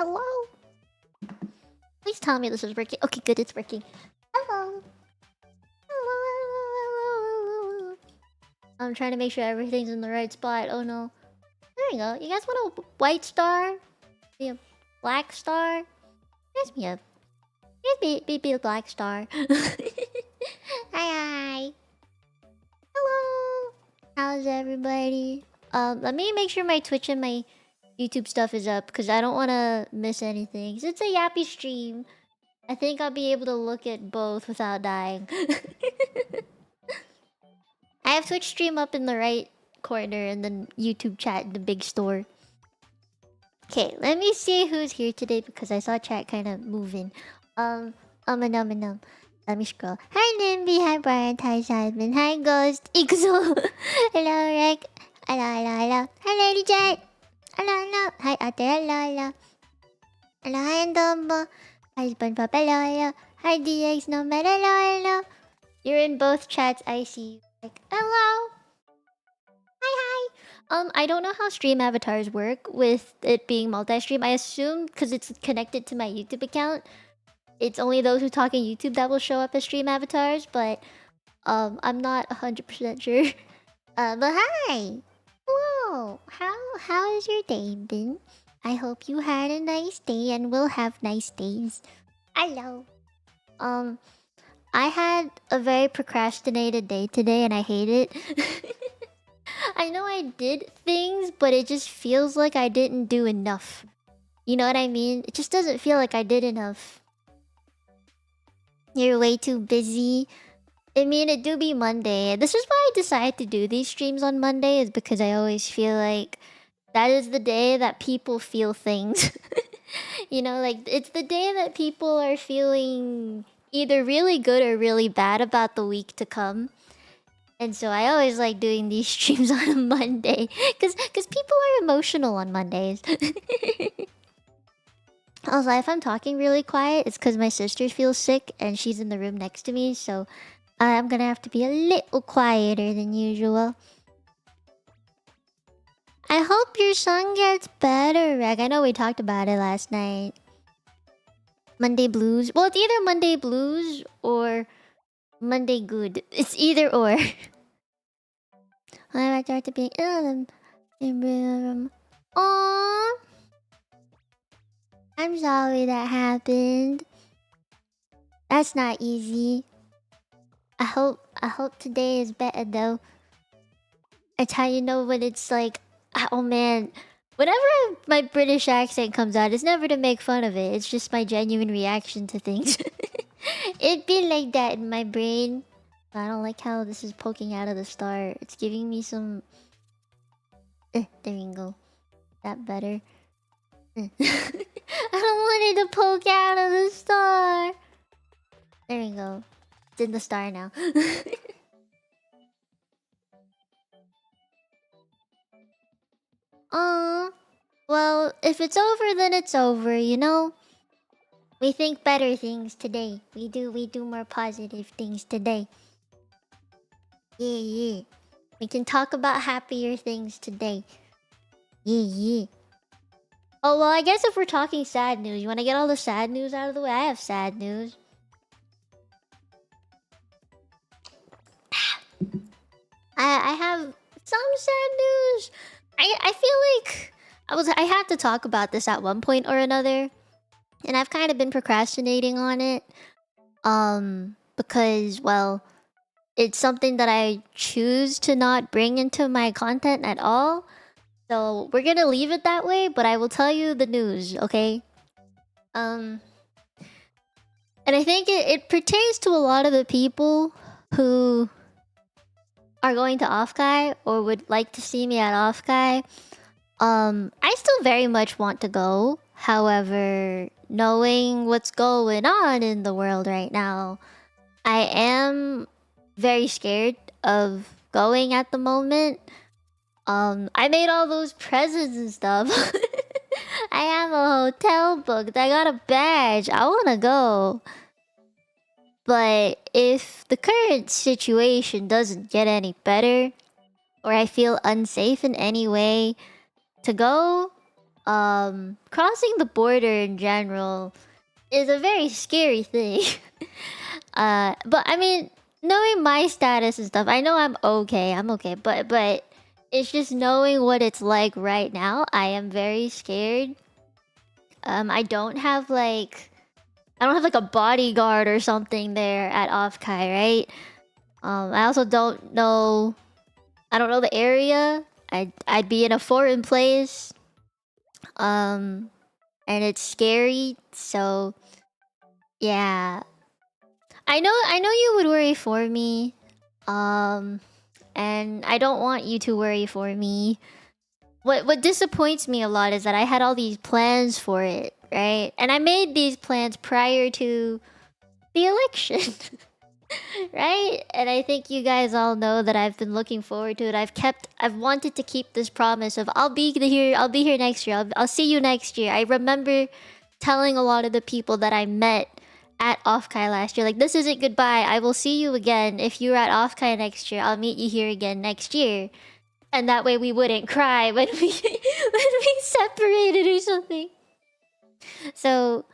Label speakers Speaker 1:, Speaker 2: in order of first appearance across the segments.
Speaker 1: Hello? Please tell me this is working. Okay, good, it's working. Hello. Hello. I'm trying to make sure everything's in the right spot. Oh no. There you go. You guys want a white star? Be a black star? Guess me up. Be a black star. Hi. Hello. How's everybody? Let me make sure my Twitch and my YouTube stuff is up because I don't want to miss anything. It's a yappy stream. I think I'll be able to look at both without dying. I have Twitch stream up in the right corner and then YouTube chat in the big store. Okay, let me see who's here today because I saw chat kind of moving. Let me scroll. Hi Nimby, hi Brian, hi Simon, hi Ghost, Ixo. Hello Rick. Hello. Hi Lady Jet. Hello. Hi Ate, hello. Hi Andombo. Hi SpongeBob, hello. Hi DX, no matter, hello. You're in both chats, I see you. Like, hello. Hi. I don't know how stream avatars work with it being multi-stream. I assume because it's connected to my YouTube account, it's only those who talk in YouTube that will show up as stream avatars, but I'm not 100% sure. But hi! Hello! How has your day been? I hope you had a nice day and will have nice days. Hello. I had a very procrastinated day today and I hate it. I know I did things, but it just feels like I didn't do enough. You know what I mean? It just doesn't feel like I did enough. You're way too busy. I mean, it do be Monday. This is why I decided to do these streams on Monday, is because I always feel like that is the day that people feel things. You know, like, it's the day that people are feeling either really good or really bad about the week to come. And so I always like doing these streams on a Monday. Because people are emotional on Mondays. Also, if I'm talking really quiet, it's because my sister feels sick and she's in the room next to me, so I'm gonna have to be a little quieter than usual. I hope your son gets better, Reg. I know we talked about it last night. Monday blues. Well, it's either Monday blues or Monday good. It's either or. I start to be ill. Aww. I'm sorry that happened. That's not easy. I hope today is better though. It's how you know when it's like, oh man. Whenever my British accent comes out, it's never to make fun of it. It's just my genuine reaction to things. It'd be like that in my brain. I don't like how this is poking out of the star. It's giving me some... there you go. That better. I don't want it to poke out of the star. There you go. It's in the star now. Well, if it's over, then it's over, you know? We think better things today. We do more positive things today. Yeah. We can talk about happier things today. Yeah. Oh, well, I guess if we're talking sad news, you want to get all the sad news out of the way? I have sad news. I have some sad news. I feel like I had to talk about this at one point or another, and I've kind of been procrastinating on it. Because, well, it's something that I choose to not bring into my content at all. So we're gonna leave it that way, but I will tell you the news, okay? And I think it pertains to a lot of the people who are going to Offkai or would like to see me at Offkai. I still very much want to go. However, knowing what's going on in the world right now, I am very scared of going at the moment. I made all those presents and stuff. I have a hotel booked. I got a badge. I wanna go. But if the current situation doesn't get any better, or I feel unsafe in any way to go, crossing the border in general is a very scary thing. But I mean, knowing my status and stuff, I know I'm okay. I'm okay. But it's just knowing what it's like right now. I am very scared. I don't have like a bodyguard or something there at Offkai, right? I also don't know. I don't know the area. I'd be in a foreign place. And it's scary. So yeah, I know you would worry for me. And I don't want you to worry for me. What disappoints me a lot is that I had all these plans for it, right? And I made these plans prior to the election. Right? And I think you guys all know that I've been looking forward to it. I've wanted to keep this promise of I'll be here next year. I'll see you next year. I remember telling a lot of the people that I met at Offkai last year, like, this isn't goodbye. I will see you again. If you're at Offkai next year, I'll meet you here again next year. And that way we wouldn't cry when we when we separated or something. So,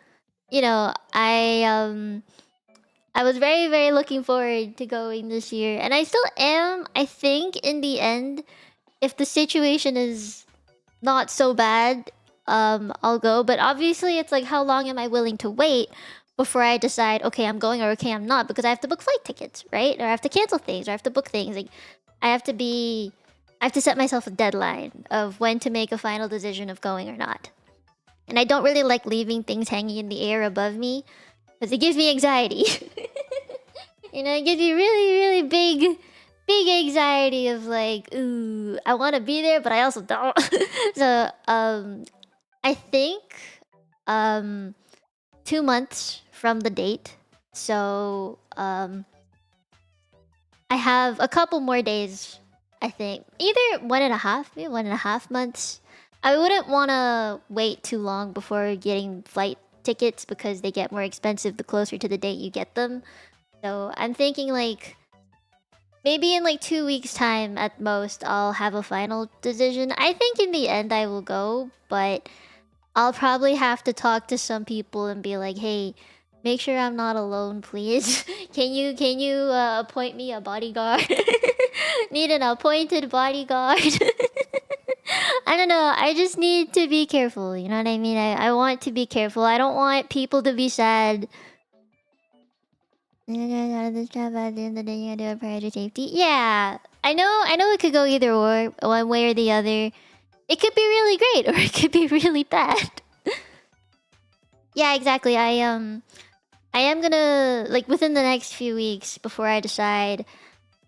Speaker 1: you know, I was very, very looking forward to going this year. And I still am. I think in the end, if the situation is not so bad, I'll go. But obviously it's like, how long am I willing to wait before I decide, okay, I'm going or okay, I'm not? Because I have to book flight tickets, right? Or I have to cancel things, or I have to book things. Like, I have to set myself a deadline of when to make a final decision of going or not. And I don't really like leaving things hanging in the air above me, because it gives me anxiety. You know, it gives me really, really big anxiety of like, ooh, I want to be there, but I also don't. So, I think, 2 months from the date. So, I have a couple more days, I think. Either 1.5, maybe 1.5 months. I wouldn't want to wait too long before getting flight tickets because they get more expensive the closer to the date you get them. So I'm thinking like maybe in like 2 weeks time at most I'll have a final decision. I think in the end I will go, but I'll probably have to talk to some people and be like, hey, make sure I'm not alone, please. Can you appoint me a bodyguard? Need an appointed bodyguard. I don't know. I just need to be careful. You know what I mean? I want to be careful. I don't want people to be sad. You're gonna get out of this job at the end of the day. You gotta do it prior to safety. Yeah, I know. It could go either or, one way or the other. It could be really great, or it could be really bad. Yeah, exactly. I am gonna, like, within the next few weeks before I decide,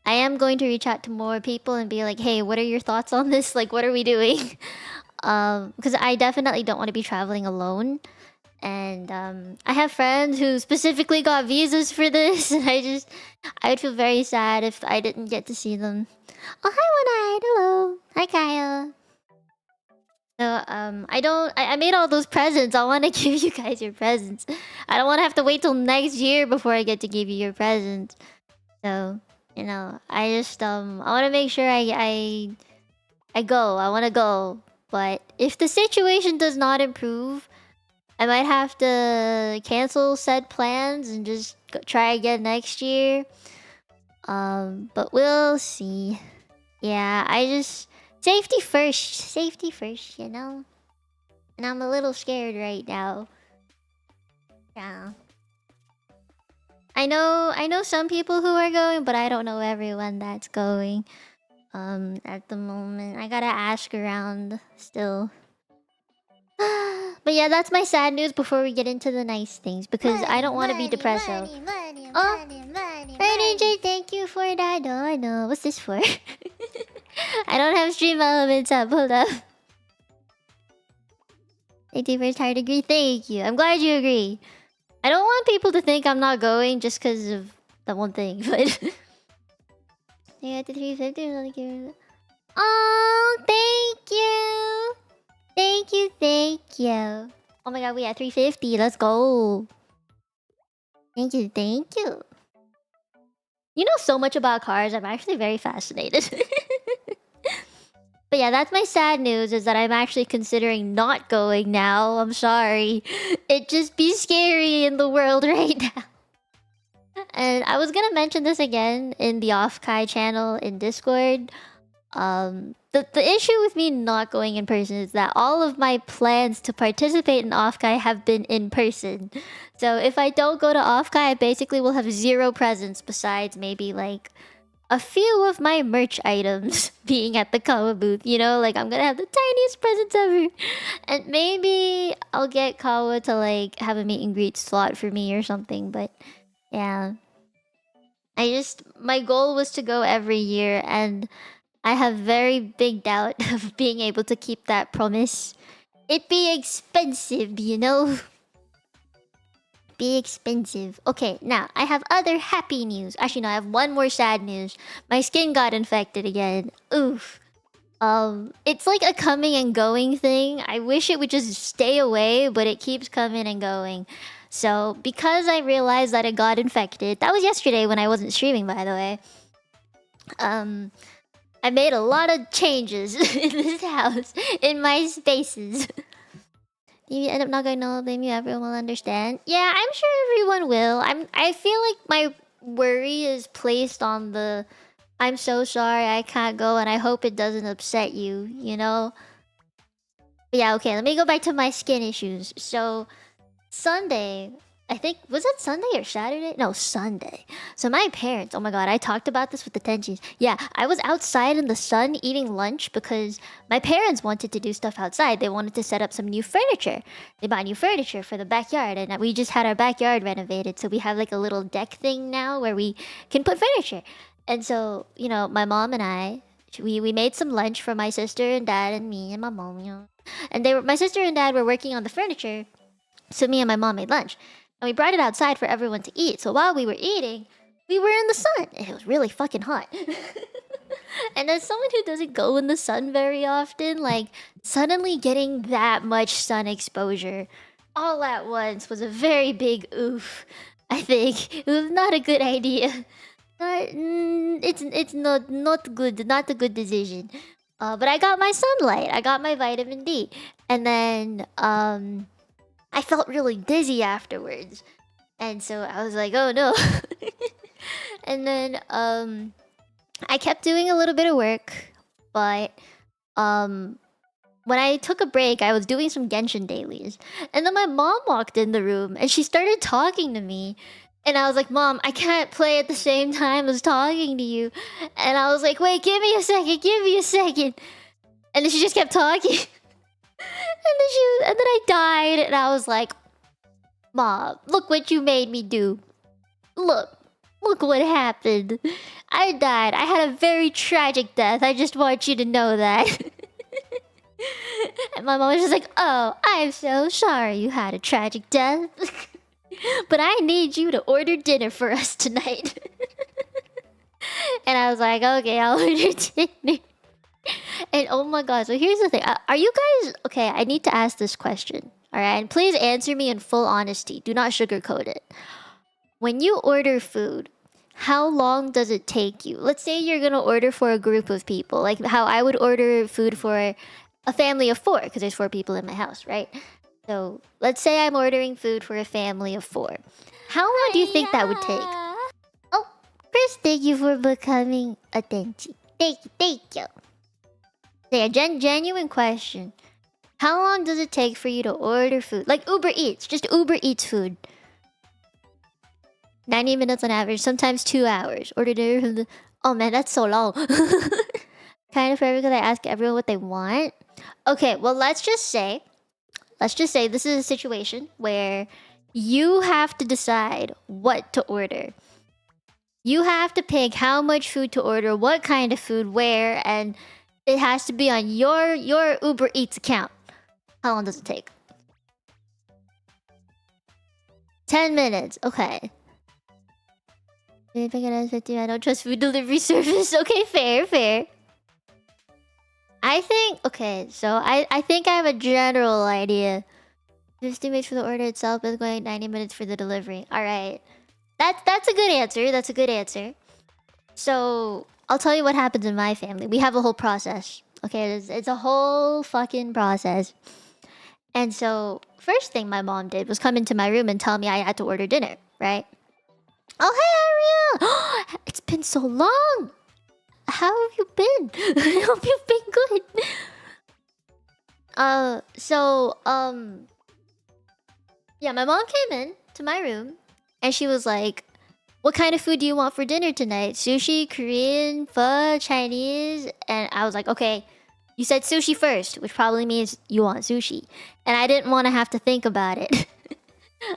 Speaker 1: I am going to reach out to more people and be like, hey, what are your thoughts on this? Like, what are we doing? Because I definitely don't want to be traveling alone. And I have friends who specifically got visas for this, and I would feel very sad if I didn't get to see them. Oh, hi, One-Eyed. Hello. Hi, Kyle. So, I made all those presents. I want to give you guys your presents. I don't want to have to wait till next year before I get to give you your presents. So, you know, I want to make sure I go. I want to go. But if the situation does not improve, I might have to cancel said plans and just try again next year. But we'll see. Yeah, safety first, you know? And I'm a little scared right now. Yeah. I know some people who are going, but I don't know everyone that's going. At the moment. I gotta ask around still. But yeah, that's my sad news before we get into the nice things, because I don't want to be depressed. Money, thank you for that. No, I know. What's this for? I don't have stream elements up. Hold up. Thank you for tired agree. Thank you. I'm glad you agree. I don't want people to think I'm not going just because of that one thing, but you got the 350. Oh, thank you. Thank you. Oh my god, we at 350. Let's go. Thank you. You know so much about cars. I'm actually very fascinated. But yeah, that's my sad news, is that I'm actually considering not going now. I'm sorry. It just be scary in the world right now. And I was gonna mention this again in the Off Kai channel in Discord. The issue with me not going in person is that all of my plans to participate in Off Kai have been in person. So if I don't go to Off Kai, I basically will have 0 presents besides maybe like a few of my merch items being at the Kawa booth. You know, like I'm gonna have the tiniest presents ever. And maybe I'll get Kawa to like have a meet and greet slot for me or something. But yeah, my goal was to go every year, and I have very big doubt of being able to keep that promise. It'd be expensive, you know? Be expensive. Okay, now I have other happy news. Actually, no, I have one more sad news. My skin got infected again. Oof. It's like a coming and going thing. I wish it would just stay away, but it keeps coming and going. So, because I realized that it got infected, that was yesterday when I wasn't streaming, by the way. I made a lot of changes in this house, in my spaces. You end up not going to blame you, everyone will understand. Yeah, I'm sure everyone will. I feel like my worry is placed on the I'm so sorry I can't go, and I hope it doesn't upset you, you know? But yeah, okay, let me go back to my skin issues. So, Sunday, I think, was it Sunday or Saturday? No, Sunday. So my parents, oh my god, I talked about this with the Tenjis. Yeah, I was outside in the sun eating lunch because my parents wanted to do stuff outside. They wanted to set up some new furniture. They bought new furniture for the backyard, and we just had our backyard renovated. So we have like a little deck thing now where we can put furniture. And so, you know, my mom and I, we made some lunch for my sister and dad and me and my mom, you know. And my sister and dad were working on the furniture. So me and my mom made lunch. And we brought it outside for everyone to eat. So while we were eating, we were in the sun. And it was really fucking hot. And as someone who doesn't go in the sun very often, like, suddenly getting that much sun exposure all at once was a very big oof. I think it was not a good idea. It's not good. Not a good decision. But I got my sunlight. I got my vitamin D. And then, I felt really dizzy afterwards. And so I was like, oh no. And then I kept doing a little bit of work, but when I took a break, I was doing some Genshin dailies. And then my mom walked in the room and she started talking to me. And I was like, Mom, I can't play at the same time as talking to you. And I was like, wait, give me a second. And then she just kept talking. And then I died, and I was like, Mom, look what you made me do. Look what happened. I died. I had a very tragic death. I just want you to know that. And my mom was just like, oh, I'm so sorry you had a tragic death. But I need you to order dinner for us tonight. And I was like, okay, I'll order dinner. And oh my god, so here's the thing. Are you guys... Okay, I need to ask this question. Alright, and please answer me in full honesty. Do not sugarcoat it. When you order food, how long does it take you? Let's say you're gonna order for a group of people. Like how I would order food for a family of 4, because there's 4 people in my house, right? So, let's say I'm ordering food for a family of 4. How long do you think that would take? Oh, Chris, thank you for becoming a Tenchi. Thank you. Yeah, genuine question. How long does it take for you to order food? Like Uber Eats. Just Uber Eats food. 90 minutes on average. Sometimes 2 hours. Order dinner from the... Oh man, that's so long. Kind of forever because I ask everyone what they want. Okay, well let's just say this is a situation where you have to decide what to order. You have to pick how much food to order, what kind of food, where, and... It has to be on your Uber Eats account. How long does it take? 10 minutes. Okay. I don't trust food delivery service. Okay, fair. I think... Okay, so I think I have a general idea. 50 minutes for the order itself, is going 90 minutes for the delivery. Alright. That's a good answer. So... I'll tell you what happens in my family. We have a whole process. Okay, it's a whole fucking process. And so, first thing my mom did was come into my room and tell me I had to order dinner, right? Oh, hey, Ariel! It's been so long! How have you been? I hope you've been good. Yeah, my mom came in to my room and she was like, what kind of food do you want for dinner tonight? Sushi, Korean, pho, Chinese? And I was like, okay, you said sushi first, which probably means you want sushi. And I didn't want to have to think about it.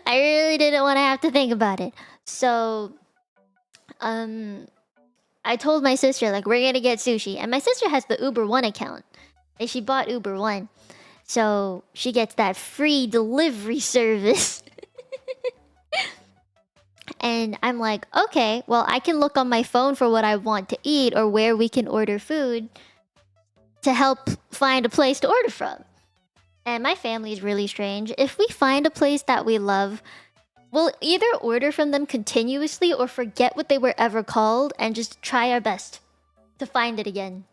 Speaker 1: I really didn't want to have to think about it. So, I told my sister, like, we're gonna get sushi. And my sister has the Uber One account. And she bought Uber One. So, she gets that free delivery service. And I'm like, okay, well, I can look on my phone for what I want to eat or where we can order food to help find a place to order from. And my family is really strange. If we find a place that we love, we'll either order from them continuously or forget what they were ever called and just try our best to find it again.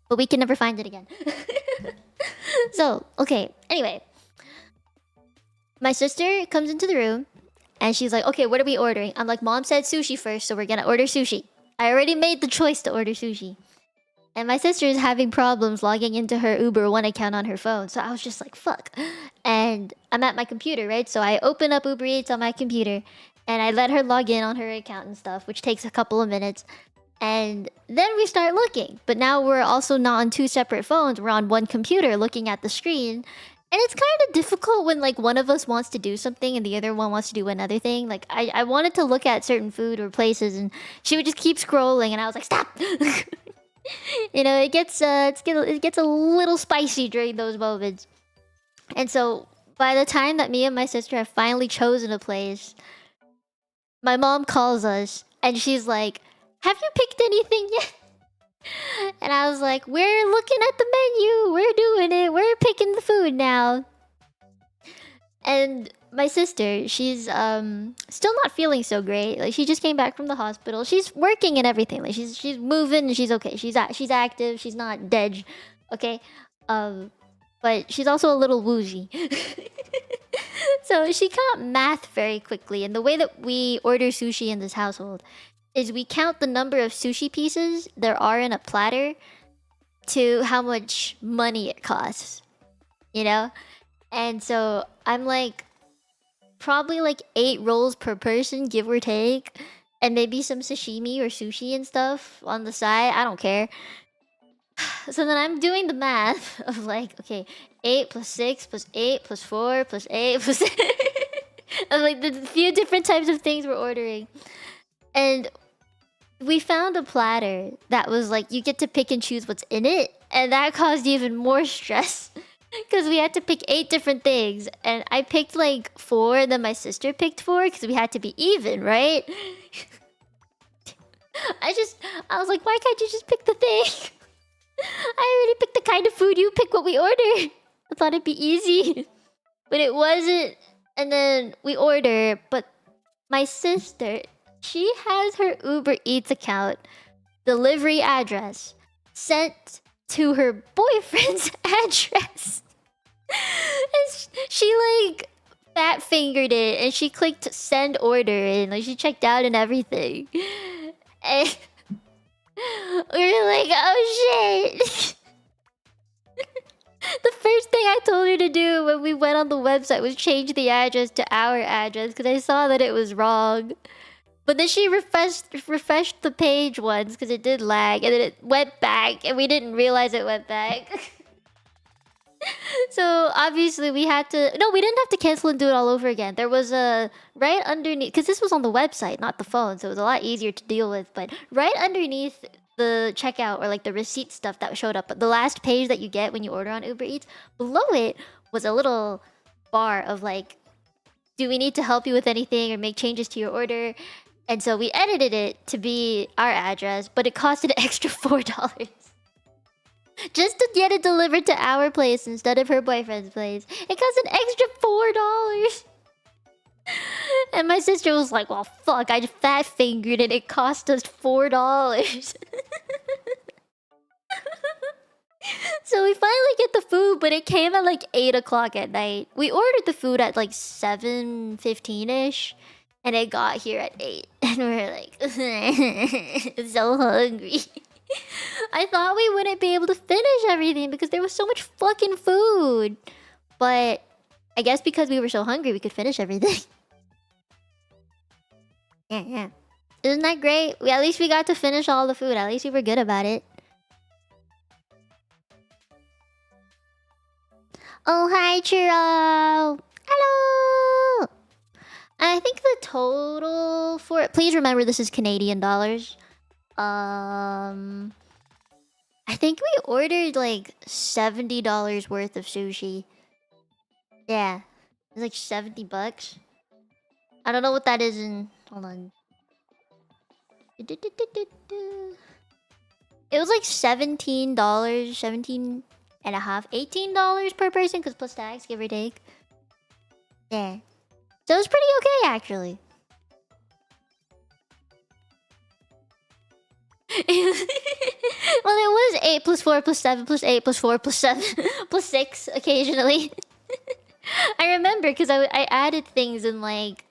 Speaker 1: But we can never find it again. So, okay, anyway. My sister comes into the room and she's like, okay, what are we ordering? I'm like, Mom said sushi first, so we're gonna order sushi. I already made the choice to order sushi. And my sister is having problems logging into her Uber One account on her phone. So I was just like, fuck. And I'm at my computer, right? So I open up Uber Eats on my computer and I let her log in on her account and stuff, which takes a couple of minutes. And then we start looking. But now we're also not on two separate phones. We're on one computer looking at the screen. And it's kind of difficult when like one of us wants to do something and the other one wants to do another thing. Like I wanted to look at certain food or places and she would just keep scrolling and I was like, stop! You know, it gets a little spicy during those moments. And so by the time that me and my sister have finally chosen a place, my mom calls us and she's like, have you picked anything yet? And I was like, we're looking at the menu. We're doing it. We're picking the food now. And my sister, she's still not feeling so great. Like she just came back from the hospital. She's working and everything. Like she's moving and she's okay. She's active. She's not dead. Okay. But she's also a little woozy. So she can't math very quickly. And the way that we order sushi in this household is we count the number of sushi pieces there are in a platter to how much money it costs. You know? And so I'm like, probably like 8 rolls per person, give or take. And maybe some sashimi or sushi and stuff on the side. I don't care. So then I'm doing the math of like, okay, 8 plus 6 plus 8 plus 4 plus 8 plus... of like the few different types of things we're ordering. And we found a platter that was like, you get to pick and choose what's in it. And that caused even more stress. Because we had to pick 8 different things. And I picked like 4, and then my sister picked 4, because we had to be even, right? I was like, why can't you just pick the thing? I already picked the kind of food, you pick what we order. I thought it'd be easy. But it wasn't. And then we order, but my sister, she has her Uber Eats account delivery address sent to her boyfriend's address. And she like fat fingered it and she clicked send order and like she checked out and everything. And we were like, oh shit. The first thing I told her to do when we went on the website was change the address to our address because I saw that it was wrong. But then she refreshed the page once because it did lag, and then it went back, and we didn't realize it went back. So obviously we had to... No, we didn't have to cancel and do it all over again. There was a... Right underneath... Because this was on the website, not the phone, so it was a lot easier to deal with. But right underneath the checkout or like the receipt stuff that showed up, but the last page that you get when you order on Uber Eats, below it was a little bar of like, do we need to help you with anything or make changes to your order? And so we edited it to be our address, but it costed an extra $4 just to get it delivered to our place instead of her boyfriend's place. It cost an extra $4. And my sister was like, well, fuck, I just fat fingered it. It cost us $4. So we finally get the food, but it came at like 8 o'clock at night. We ordered the food at like 7:15ish, and it got here at 8. And we're like, so hungry. I thought we wouldn't be able to finish everything because there was so much fucking food. But I guess because we were so hungry, we could finish everything. Yeah. Isn't that great? At least we got to finish all the food. At least we were good about it. Oh, hi, Churro. Hello. I think the total for it... Please remember this is Canadian dollars. I think we ordered like $70 worth of sushi. Yeah. It's like 70 bucks. I don't know what that is in... Hold on. It was like $17, 17 and a half, $18 per person, because plus tax, give or take. Yeah. So it was pretty okay, actually. Well, it was 8 plus 4 plus 7 plus 8 plus 4 plus 7 plus 6 occasionally. I remember because I added things and like...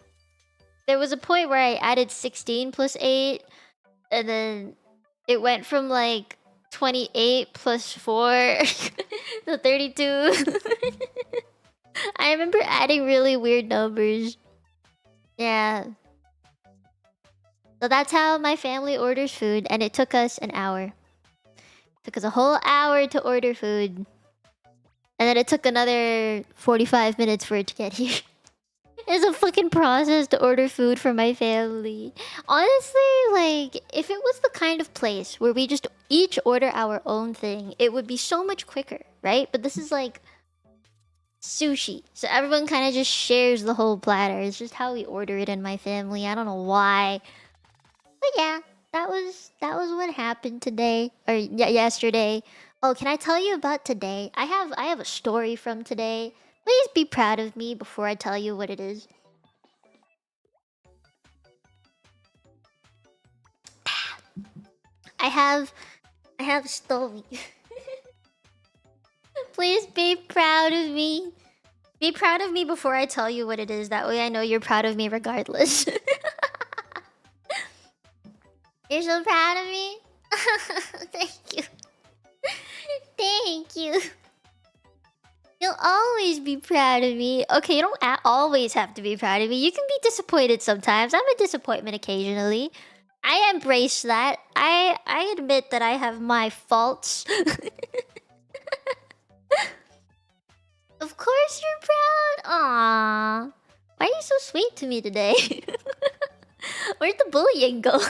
Speaker 1: There was a point where I added 16 plus 8, and then it went from like 28 plus 4 to 32. I remember adding really weird numbers. Yeah. So that's how my family orders food, and it took us an hour. It took us a whole hour to order food. And then it took another 45 minutes for it to get here. It's a fucking process to order food for my family. Honestly, like, if it was the kind of place where we just each order our own thing, it would be so much quicker, right? But this is like sushi. So everyone kind of just shares the whole platter. It's just how we order it in my family. I don't know why. But yeah, that was what happened today. Or yesterday. Oh, can I tell you about today? I have a story from today. Please be proud of me before I tell you what it is. I have a story. Please be proud of me. Be proud of me before I tell you what it is. That way I know you're proud of me regardless. You're so proud of me? Thank you. Thank you. You'll always be proud of me. Okay, you don't always have to be proud of me. You can be disappointed sometimes. I'm a disappointment occasionally. I embrace that. I admit that I have my faults. Of course you're proud. Aww. Why are you so sweet to me today? Where'd the bullying go?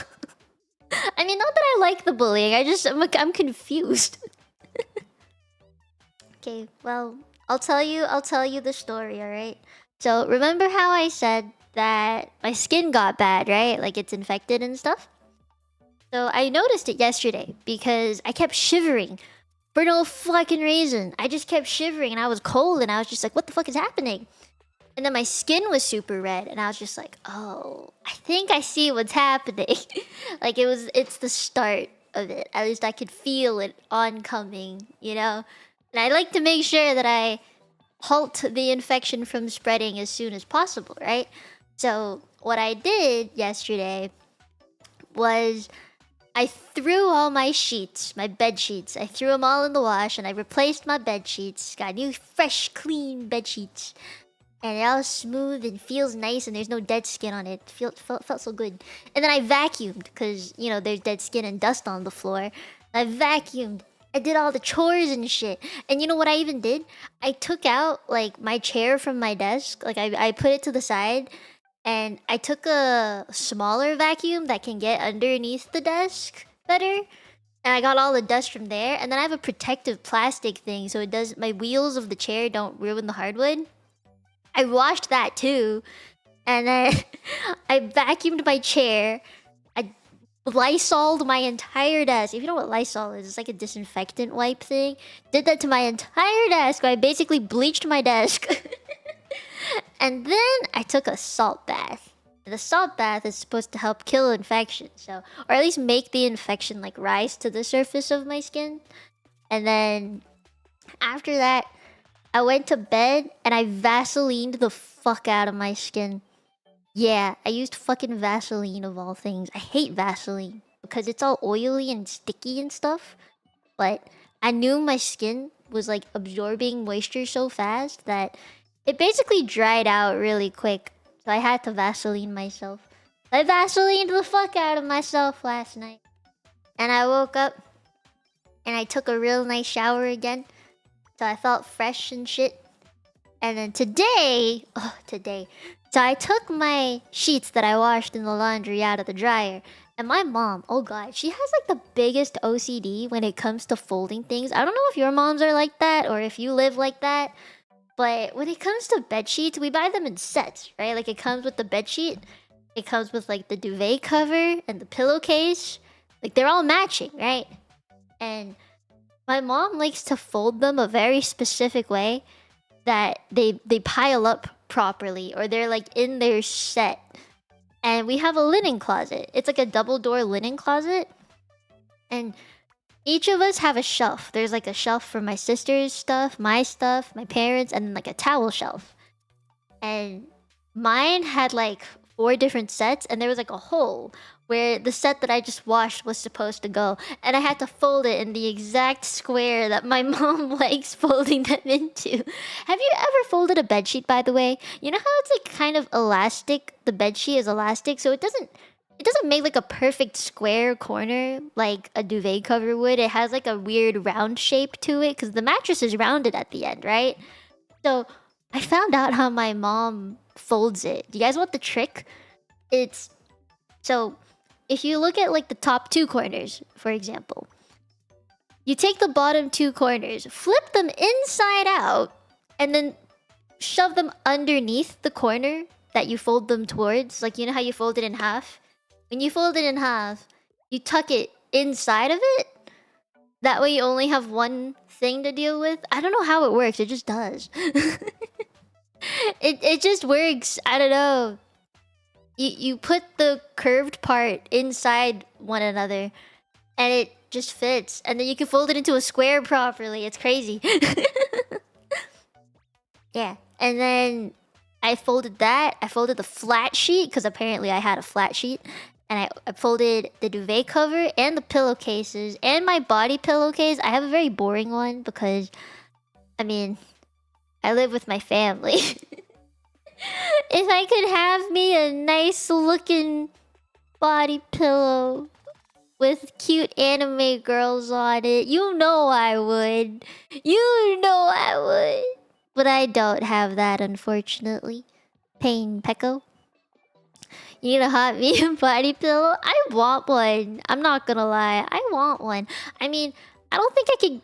Speaker 1: I mean, not that I like the bullying. I'm confused. Okay, well, I'll tell you the story, alright? So, remember how I said that my skin got bad, right? Like it's infected and stuff? So, I noticed it yesterday because I kept shivering for no fucking reason. I just kept shivering and I was cold and I was just like, what the fuck is happening? And then my skin was super red and I was just like, oh, I think I see what's happening. Like it's the start of it. At least I could feel it oncoming, you know? And I like to make sure that I halt the infection from spreading as soon as possible, right? So what I did yesterday was I threw all my sheets, my bed sheets. I threw them all in the wash and I replaced my bed sheets. Got new, fresh, clean bed sheets. And they're all smooth and feels nice and there's no dead skin on it. Felt so good. And then I vacuumed because, you know, there's dead skin and dust on the floor. I vacuumed. I did all the chores and shit. And you know what I even did? I took out, like, my chair from my desk. Like, I put it to the side. And I took a smaller vacuum that can get underneath the desk better. And I got all the dust from there. And then I have a protective plastic thing so it does... My wheels of the chair don't ruin the hardwood. I washed that too. And then I vacuumed my chair. I Lysoled my entire desk. If you know what Lysol is, it's like a disinfectant wipe thing. Did that to my entire desk. I basically bleached my desk. And then I took a salt bath. The salt bath is supposed to help kill infection, so, or at least make the infection like rise to the surface of my skin. And then After that, I went to bed and I Vaselined the fuck out of my skin. Yeah, I used fucking Vaseline of all things. I hate Vaseline because it's all oily and sticky and stuff. But I knew my skin was like absorbing moisture so fast that it basically dried out really quick. So I had to Vaseline myself. I Vaselined the fuck out of myself last night. And I woke up and I took a real nice shower again. So I felt fresh and shit. And then today, so I took my sheets that I washed in the laundry out of the dryer. And my mom, oh god, she has like the biggest OCD when it comes to folding things. I don't know if your moms are like that or if you live like that. But when it comes to bed sheets, we buy them in sets, right? Like it comes with the bed sheet. It comes with like the duvet cover and the pillowcase. Like they're all matching, right? And my mom likes to fold them a very specific way that they pile up properly or they're like in their set. And we have a linen closet. It's like a double door linen closet. And each of us have a shelf. There's like a shelf for my sister's stuff, my parents, and then like a towel shelf. And mine had like 4 different sets and there was like a hole where the set that I just washed was supposed to go. And I had to fold it in the exact square that my mom likes folding them into. Have you ever folded a bedsheet, by the way? You know how it's like kind of elastic? The bedsheet is elastic, so it doesn't make like a perfect square corner like a duvet cover would. It has like a weird round shape to it because the mattress is rounded at the end, right? So I found out how my mom folds it. Do you guys want the trick? It's... So, if you look at like the top 2 corners, for example, you take the bottom 2 corners, flip them inside out, and then shove them underneath the corner that you fold them towards. Like, you know how you fold it in half? When you fold it in half, you tuck it inside of it. That way you only have one thing to deal with. I don't know how it works, it just does. It just works. I don't know. You put the curved part inside one another and it just fits. And then you can fold it into a square properly. It's crazy. Yeah. And then I folded that. I folded the flat sheet because apparently I had a flat sheet. And I folded the duvet cover and the pillowcases and my body pillowcase. I have a very boring one because, I mean, I live with my family. If I could have me a nice looking body pillow with cute anime girls on it, you know I would. You know I would. But I don't have that, unfortunately. Pain Pecco. You need a hot medium body pillow? I want one. I'm not gonna lie. I want one. I mean, I don't think I could...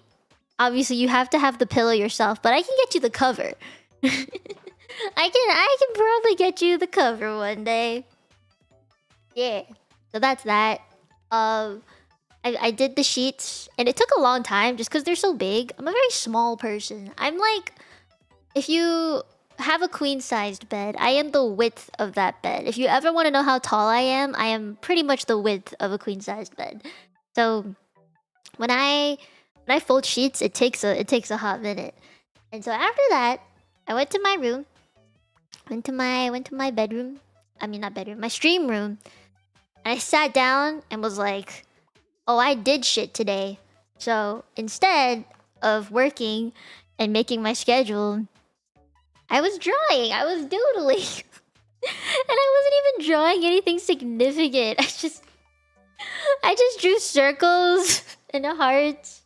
Speaker 1: Obviously, you have to have the pillow yourself, but I can get you the cover. I can probably get you the cover one day. Yeah. So that's that. I did the sheets, and it took a long time just because they're so big. I'm a very small person. I'm like... If you have a queen-sized bed, I am the width of that bed. If you ever want to know how tall I am pretty much the width of a queen-sized bed. So when I fold sheets, it takes a hot minute. And so after that, I went to my room. Went to my bedroom. I mean, not bedroom, my stream room. And I sat down and was like, oh, I did shit today. So instead of working and making my schedule, I was drawing. I was doodling. And I wasn't even drawing anything significant. I just drew circles and hearts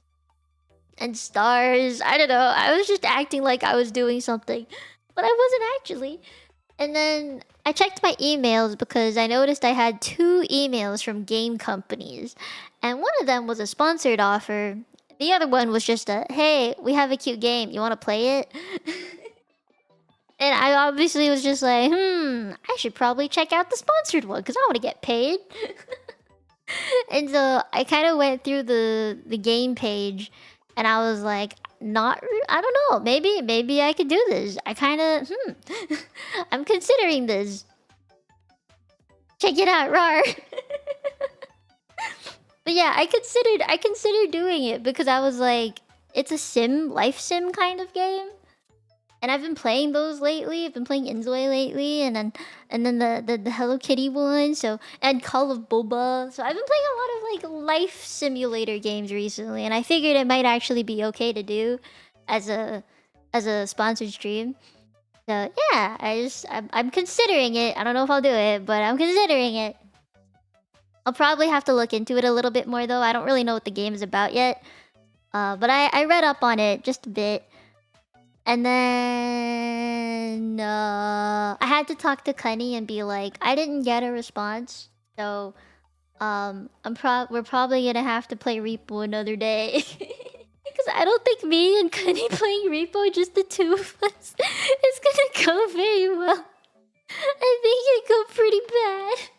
Speaker 1: and stars. I don't know. I was just acting like I was doing something, but I wasn't actually. And then I checked my emails because I noticed I had 2 emails from game companies. And one of them was a sponsored offer. The other one was just a, hey, we have a cute game. You want to play it? And I obviously was just like, I should probably check out the sponsored one because I want to get paid. And so I kind of went through the game page and I was like, I don't know, maybe I could do this. I kind of, I'm considering this. Check it out, rar. But yeah, I considered doing it because I was like, it's a sim, life sim kind of game. And I've been playing those lately. I've been playing Inzoi lately, and then the Hello Kitty one. So, and Call of Boba. So I've been playing a lot of like life simulator games recently, and I figured it might actually be okay to do as a sponsored stream. So yeah, I'm considering it. I don't know if I'll do it, but I'm considering it. I'll probably have to look into it a little bit more though. I don't really know what the game is about yet. But I read up on it just a bit. And then I had to talk to Kenny and be like, I didn't get a response, so we're probably gonna have to play Repo another day. Because I don't think me and Kenny playing Repo, just the two of us, is gonna go very well. I think it go pretty bad.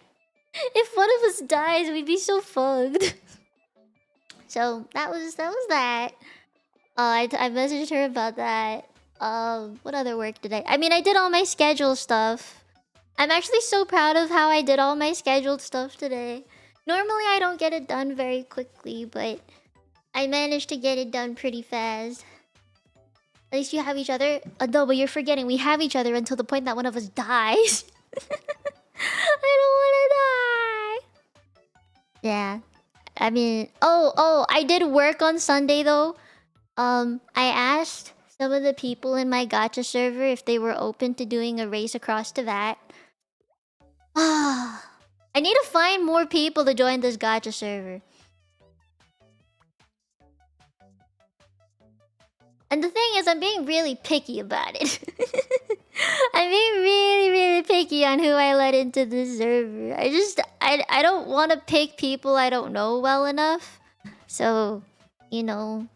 Speaker 1: If one of us dies, we'd be so fucked. So that was that. I messaged her about that. What other work did I mean, I did all my schedule stuff. I'm actually so proud of how I did all my scheduled stuff today. Normally I don't get it done very quickly, but I managed to get it done pretty fast. At least you have each other. No, but you're forgetting we have each other until the point that one of us dies. I don't wanna die. Yeah. I mean, oh, I did work on Sunday though. I asked some of the people in my gacha server if they were open to doing a race across to that. I need to find more people to join this gacha server. And the thing is, I'm being really picky about it. I'm being really, really picky on who I let into this server. I don't want to pick people I don't know well enough. So, you know.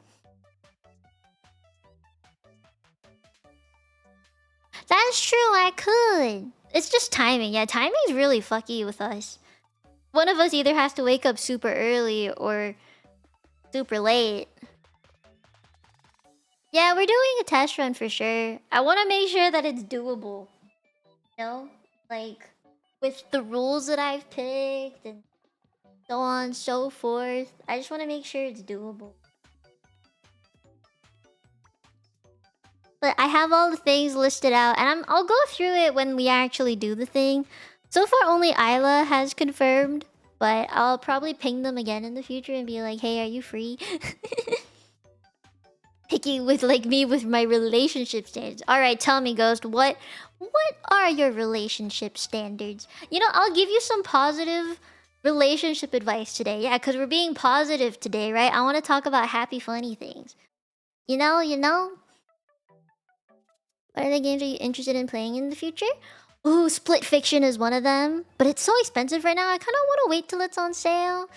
Speaker 1: That's true, I could. It's just timing. Yeah, timing's really fucky with us. One of us either has to wake up super early or super late. Yeah, we're doing a test run for sure. I want to make sure that it's doable. You know? Like, with the rules that I've picked and so on and so forth. I just want to make sure it's doable. But I have all the things listed out, and I'll go through it when we actually do the thing. So far, only Isla has confirmed, but I'll probably ping them again in the future and be like, hey, are you free? Picky with like me with my relationship standards. Alright, tell me, Ghost, what are your relationship standards? You know, I'll give you some positive relationship advice today. Yeah, because we're being positive today, right? I want to talk about happy, funny things. You know? What other games are you interested in playing in the future? Ooh, Split Fiction is one of them. But it's so expensive right now. I kind of want to wait till it's on sale.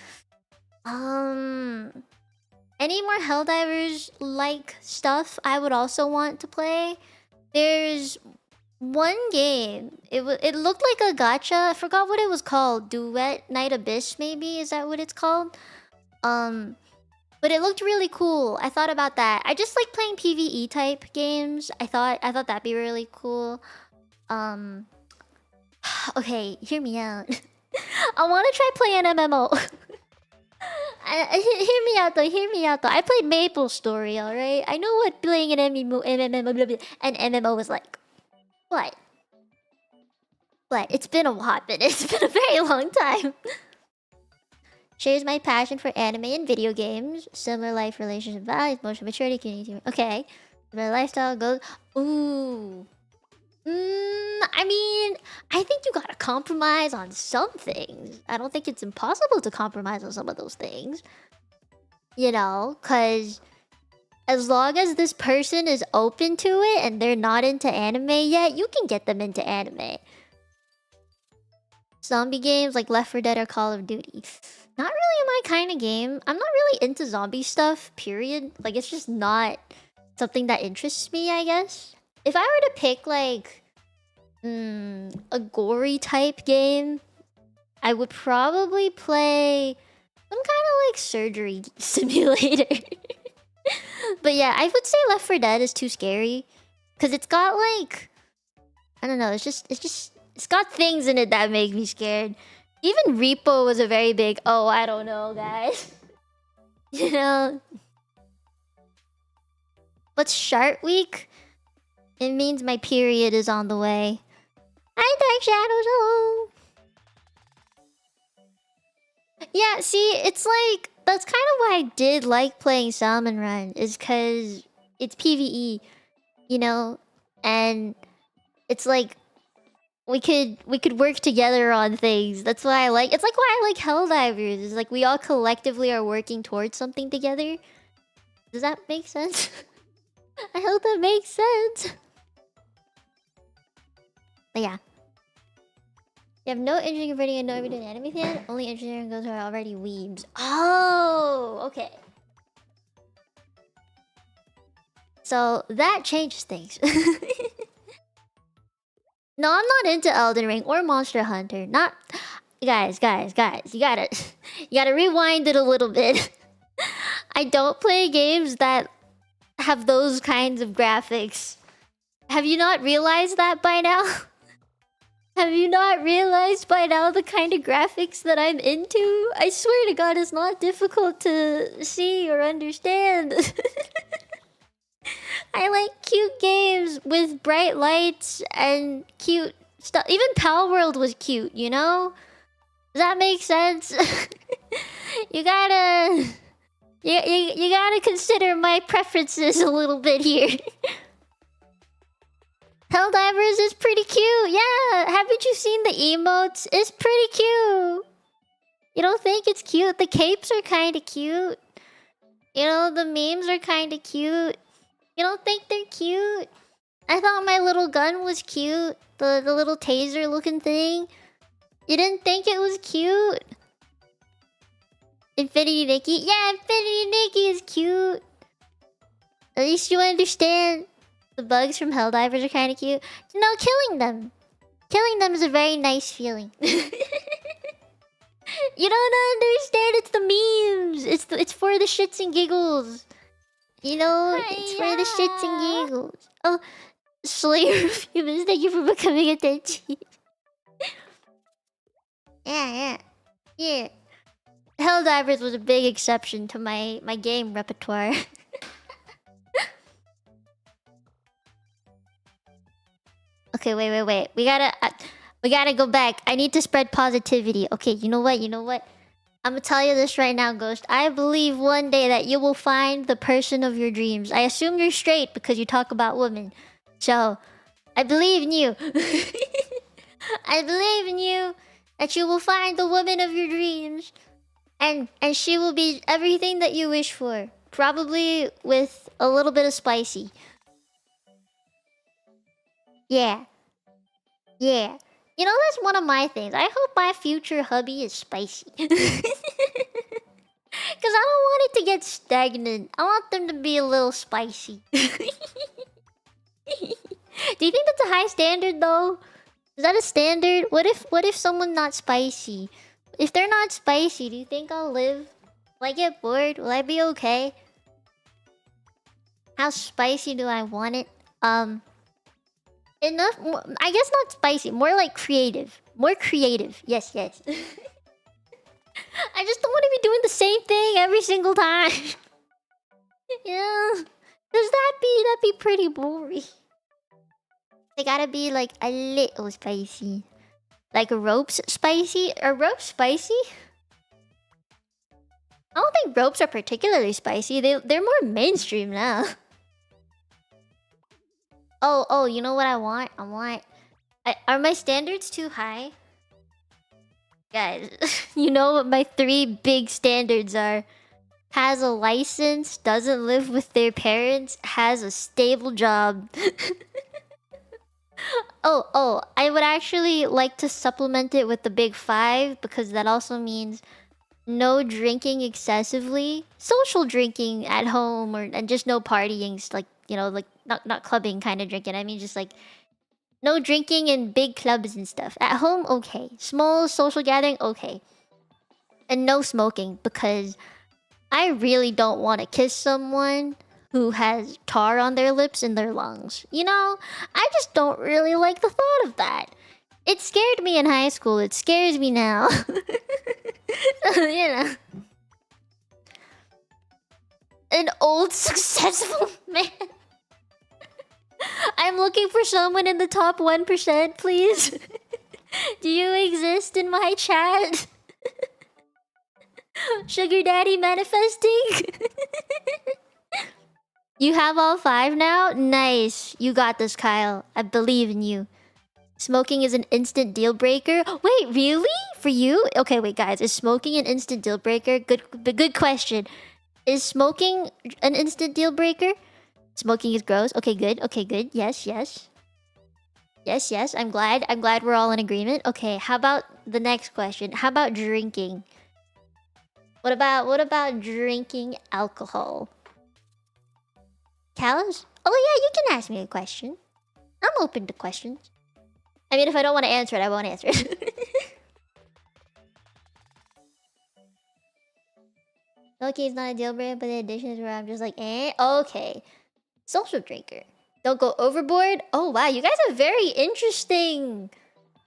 Speaker 1: Any more Helldivers-like stuff I would also want to play? There's one game. It looked like a gacha. I forgot what it was called. Duet Night Abyss, maybe? Is that what it's called? But it looked really cool. I thought about that. I just like playing PvE type games. I thought that'd be really cool. Okay, hear me out. I want to try playing MMO. Hear me out though. I played Maple Story, alright? I know what playing an MMO is like. But it's been a while. It's been a very long time. Shares my passion for anime and video games. Similar life relationship values, emotional maturity, community. Okay. My lifestyle goes. Ooh. I mean, I think you gotta compromise on some things. I don't think it's impossible to compromise on some of those things. You know, because as long as this person is open to it and they're not into anime yet, you can get them into anime. Zombie games like Left 4 Dead or Call of Duty. Not really my kind of game. I'm not really into zombie stuff, period. Like, it's just not something that interests me, I guess. If I were to pick, like, a gory type game, I would probably play some kind of, like, surgery simulator. But yeah, I would say Left 4 Dead is too scary. Because it's got, like... I don't know, it's got things in it that make me scared. Even Repo was a very big... Oh, I don't know, guys. You know? What's Shark Week? It means my period is on the way. Hi, Dark Shadows. Hello. Yeah, see, it's like that's kind of why I did like playing Salmon Run, is because it's PvE, you know, and it's like we could work together on things. That's why I like. It's like why I like Helldivers. It's like we all collectively are working towards something together. Does that make sense? I hope that makes sense. But yeah. You have no interest in converting a no everyday anime fan. Only interested in those who are already weebs. Oh, okay. So that changes things. No, I'm not into Elden Ring or Monster Hunter. Not, guys. You gotta rewind it a little bit. I don't play games that have those kinds of graphics. Have you not realized that by now? Have you not realized by now the kind of graphics that I'm into? I swear to God, it's not difficult to see or understand. I like cute games with bright lights and cute stuff. Even Pal World was cute, you know? Does that make sense? You gotta... You gotta consider my preferences a little bit here. Helldivers is pretty cute. Yeah, haven't you seen the emotes? It's pretty cute. You don't think it's cute? The capes are kind of cute. You know, the memes are kind of cute. You don't think they're cute? I thought my little gun was cute. The little taser looking thing. You didn't think it was cute? Infinity Nikki? Yeah, Infinity Nikki is cute. At least you understand. The bugs from Helldivers are kind of cute. No, killing them. Killing them is a very nice feeling. You don't understand. It's the memes. It's for the shits and giggles. You know, it's for the shits and giggles. Oh, Slayer of Humans, thank you for becoming a Tenchi. Yeah. Helldivers was a big exception to my game repertoire. Okay, wait. We gotta go back. I need to spread positivity. Okay, you know what? I'm gonna tell you this right now, Ghost. I believe one day that you will find the person of your dreams. I assume you're straight because you talk about women. So, I believe in you. I believe in you that you will find the woman of your dreams. And she will be everything that you wish for. Probably with a little bit of spicy. Yeah. You know, that's one of my things. I hope my future hubby is spicy. Because I don't want it to get stagnant. I want them to be a little spicy. Do you think that's a high standard, though? Is that a standard? What if someone's not spicy? If they're not spicy, do you think I'll live? Will I get bored? Will I be okay? How spicy do I want it? Enough. I guess not spicy. More like creative. More creative. Yes. I just don't want to be doing the same thing every single time. Yeah. That'd be pretty boring. They gotta be like a little spicy. Like ropes spicy? Are ropes spicy? I don't think ropes are particularly spicy. They're more mainstream now. Oh, you know what I want? Are my standards too high? Guys, you know what my 3 big standards are. Has a license, doesn't live with their parents, has a stable job. Oh, I would actually like to supplement it with the big 5, because that also means no drinking excessively, social drinking at home, and just no partying, like, you know, like not clubbing kind of drinking. I mean, just like no drinking in big clubs and stuff. At home, okay. Small social gathering, okay. And no smoking, because I really don't want to kiss someone who has tar on their lips and their lungs. You know, I just don't really like the thought of that. It scared me in high school. It scares me now. You know. An old, successful man. I'm looking for someone in the top 1%, please. Do you exist in my chat? Sugar daddy manifesting? You have all 5 now? Nice. You got this, Kyle. I believe in you. Smoking is an instant deal breaker? Wait, really? For you? Okay, wait, guys. Is smoking an instant deal breaker? Good question. Is smoking an instant deal breaker? Smoking is gross. Okay, good. Okay, good. Yes, yes. Yes, yes. I'm glad. I'm glad we're all in agreement. Okay, how about the next question? How about drinking? What about drinking alcohol? Cows? Oh yeah, you can ask me a question. I'm open to questions. I mean, if I don't want to answer it, I won't answer it. Okay, it's not a deal breaker, but the addition is where I'm just like, eh? Okay. Social drinker. Don't go overboard. Oh wow, you guys have very interesting,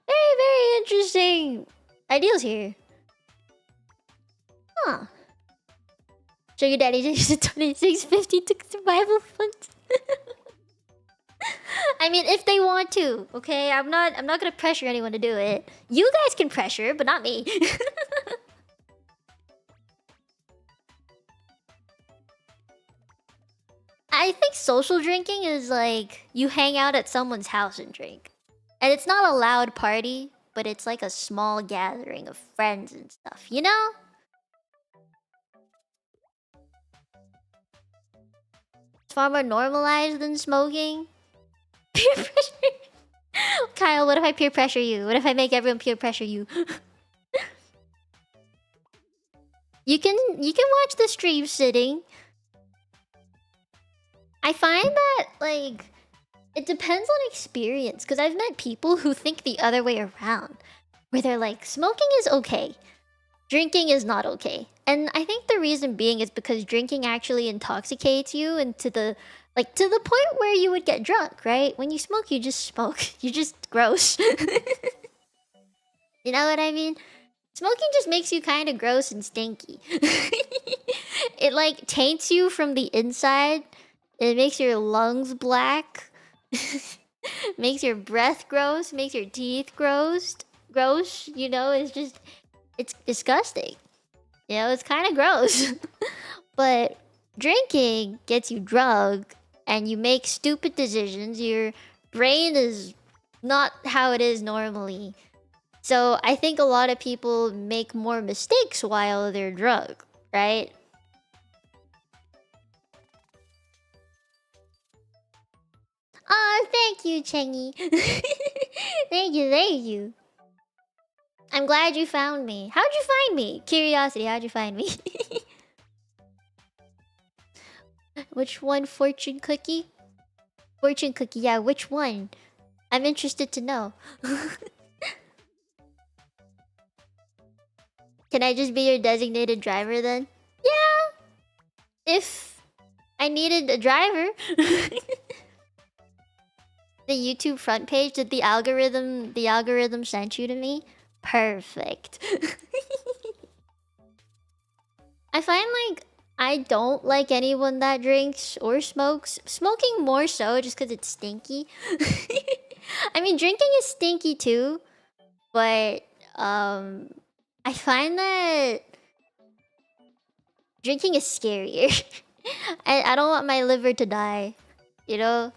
Speaker 1: very interesting ideals here. Huh. Sugar daddy just $26.50 to survival funds. I mean, if they want to, okay? I'm not gonna pressure anyone to do it. You guys can pressure, but not me. I think social drinking is like you hang out at someone's house and drink. And it's not a loud party, but it's like a small gathering of friends and stuff, you know? It's far more normalized than smoking. Peer pressure. Kyle, what if I peer pressure you? What if I make everyone peer pressure you? You can watch the stream sitting. I find that like it depends on experience, because I've met people who think the other way around, where they're like, smoking is okay, drinking is not okay. And I think the reason being is because drinking actually intoxicates you into the to the point where you would get drunk, right? When you smoke, you just smoke. You're just gross. You know what I mean? Smoking just makes you kind of gross and stinky. It like taints you from the inside. It makes your lungs black. Makes your breath gross. Makes your teeth gross. Gross, you know, it's disgusting. You know, it's kind of gross. But drinking gets you drunk and you make stupid decisions. Your brain is not how it is normally. So I think a lot of people make more mistakes while they're drunk, right? Oh, thank you, Chengy. Thank you. I'm glad you found me. How'd you find me? Curiosity, how'd you find me? Which one? Fortune cookie? Fortune cookie, yeah, which one? I'm interested to know. Can I just be your designated driver then? Yeah! If I needed a driver. The YouTube front page, did the algorithm sent you to me? Perfect. I find like I don't like anyone that drinks or smokes. Smoking more so just because it's stinky. I mean, drinking is stinky too, but I find that drinking is scarier. I don't want my liver to die, you know?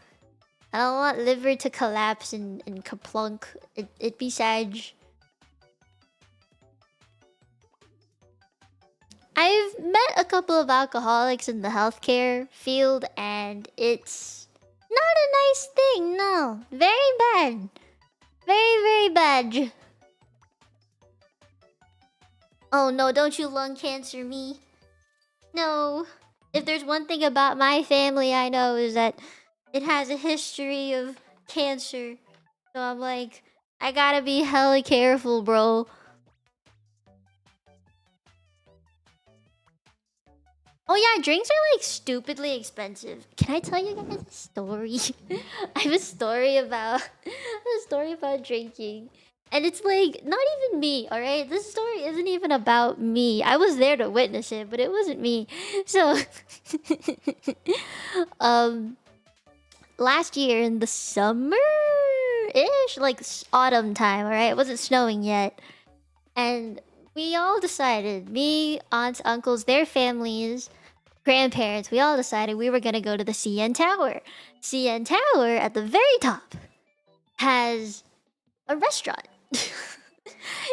Speaker 1: I don't want liver to collapse and kaplunk. It'd be sad. I've met a couple of alcoholics in the healthcare field, and it's not a nice thing, no. Very bad. Very bad. Oh no, don't you lung cancer me. No. If there's one thing about my family I know is that it has a history of cancer. So I'm like, I gotta be hella careful, bro. Oh yeah, drinks are like stupidly expensive. Can I tell you guys a story? I have a story about drinking. And it's like not even me, alright? This story isn't even about me. I was there to witness it, but it wasn't me. So last year in the summer ish, like autumn time, alright? It wasn't snowing yet. And we all decided, me, aunts, uncles, their families, grandparents, we all decided we were gonna go to the CN Tower. CN Tower at the very top has a restaurant.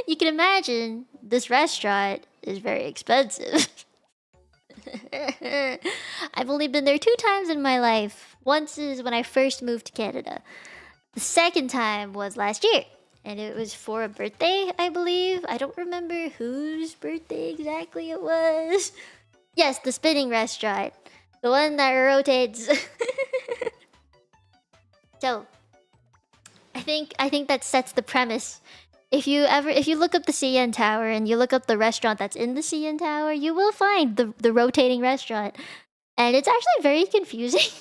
Speaker 1: You can imagine this restaurant is very expensive. I've only been there 2 times in my life. Once is when I first moved to Canada. The second time was last year. And it was for a birthday, I believe. I don't remember whose birthday exactly it was. Yes, the spinning restaurant. The one that rotates. So, I think that sets the premise. If you look up the CN Tower and you look up the restaurant that's in the CN Tower, you will find the rotating restaurant. And it's actually very confusing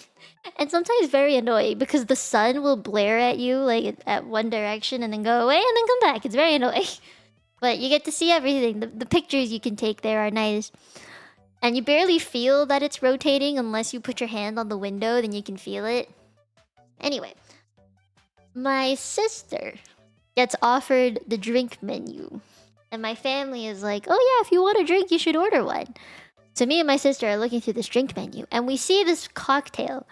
Speaker 1: and sometimes very annoying because the sun will blare at you like at one direction and then go away and then come back. It's very annoying. But you get to see everything. The pictures you can take there are nice. And you barely feel that it's rotating unless you put your hand on the window, then you can feel it. Anyway, my sister gets offered the drink menu. And my family is like, oh yeah, if you want a drink, you should order one. So me and my sister are looking through this drink menu, and we see this cocktail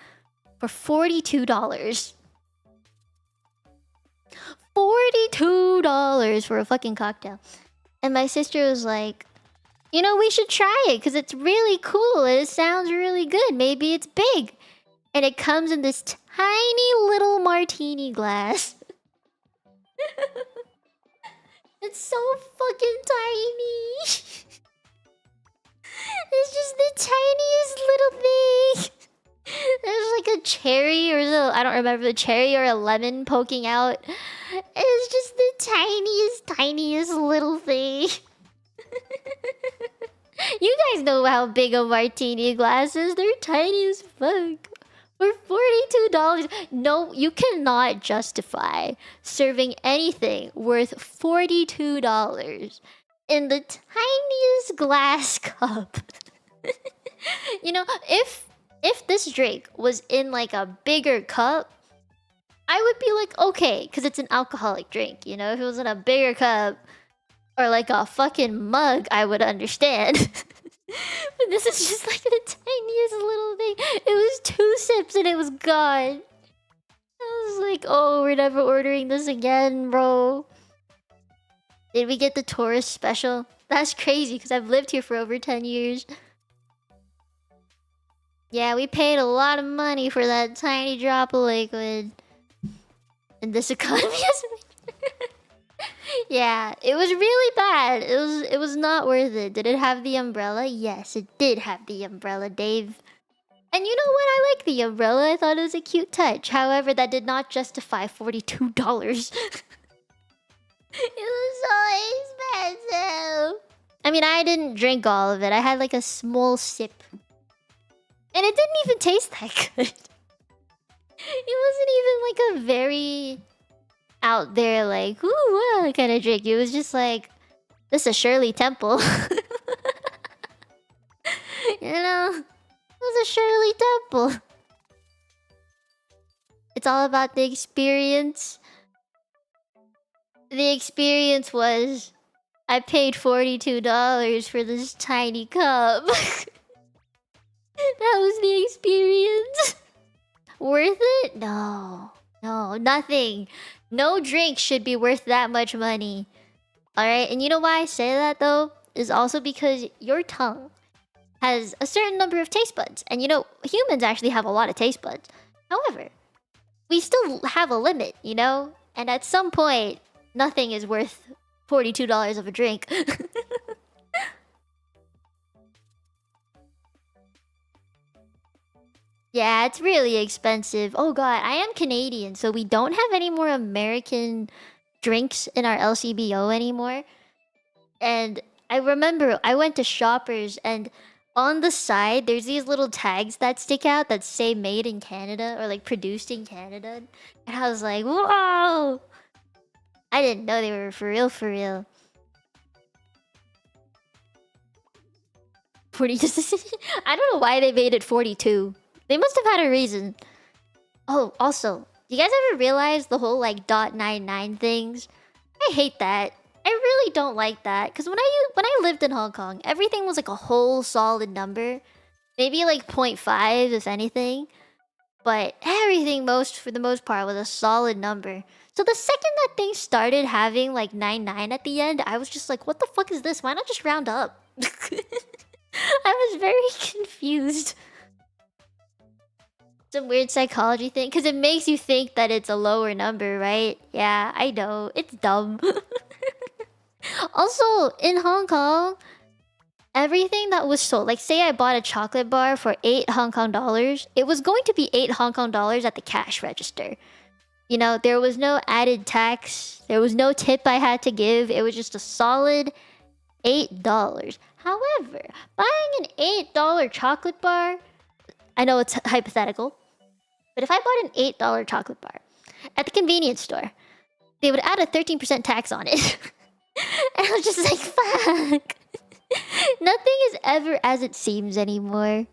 Speaker 1: for $42. $42 for a fucking cocktail. And my sister was like, you know, we should try it because it's really cool. It sounds really good. Maybe it's big. And it comes in this tiny little martini glass. It's so fucking tiny. It's just the tiniest little thing. There's like a cherry or I don't remember, the cherry or a lemon poking out. It's just the tiniest little thing. You guys know how big a martini glass is. They're tiny as fuck. For $42. No, you cannot justify serving anything worth $42 in the tiniest glass cup. You know, if this drink was in like a bigger cup, I would be like, okay, because it's an alcoholic drink, you know? If it was in a bigger cup or like a fucking mug, I would understand. But this is just like the tiniest little thing. It was 2 sips and it was gone. I was like, oh, we're never ordering this again, bro. Did we get the tourist special? That's crazy because I've lived here for over 10 years. Yeah, we paid a lot of money for that tiny drop of liquid. And this economy has... Yeah, it was really bad. It was not worth it. Did it have the umbrella? Yes, it did have the umbrella, Dave. And you know what? I like the umbrella. I thought it was a cute touch. However, that did not justify $42. It was so expensive. I mean, I didn't drink all of it. I had like a small sip. And it didn't even taste that good. It wasn't even like a very out there like, ooh, kind of drink. It was just like, this is Shirley Temple. You know? It was a Shirley Temple. It's all about the experience. The experience was, I paid $42 for this tiny cup. That was the experience. Worth it? No. No, nothing. No drink should be worth that much money. Alright, and you know why I say that though? Is also because your tongue has a certain number of taste buds. And you know, humans actually have a lot of taste buds. However, we still have a limit, you know? And at some point, nothing is worth $42 of a drink. Yeah, it's really expensive. Oh god, I am Canadian, so we don't have any more American drinks in our LCBO anymore. And I remember I went to Shoppers and on the side there's these little tags that stick out that say made in Canada or like produced in Canada. And I was like, whoa! I didn't know they were for real, for real. 40. I don't know why they made it 42. They must have had a reason. Oh, also, you guys ever realize the whole like .99 things? I hate that. I really don't like that because when I lived in Hong Kong, everything was like a whole solid number, maybe like 0.5 if anything, but everything for the most part was a solid number. So the second that thing started having like 99 at the end, I was just like, what the fuck is this? Why not just round up? I was very confused. Some weird psychology thing because it makes you think that it's a lower number, right? Yeah, I know. It's dumb. Also, in Hong Kong, everything that was sold, like say I bought a chocolate bar for 8 Hong Kong dollars, it was going to be 8 Hong Kong dollars at the cash register. You know, there was no added tax, there was no tip I had to give, it was just a solid $8. However, buying an $8 chocolate bar, I know it's hypothetical, but if I bought an $8 chocolate bar at the convenience store, they would add a 13% tax on it. And I was just like, fuck. Nothing is ever as it seems anymore.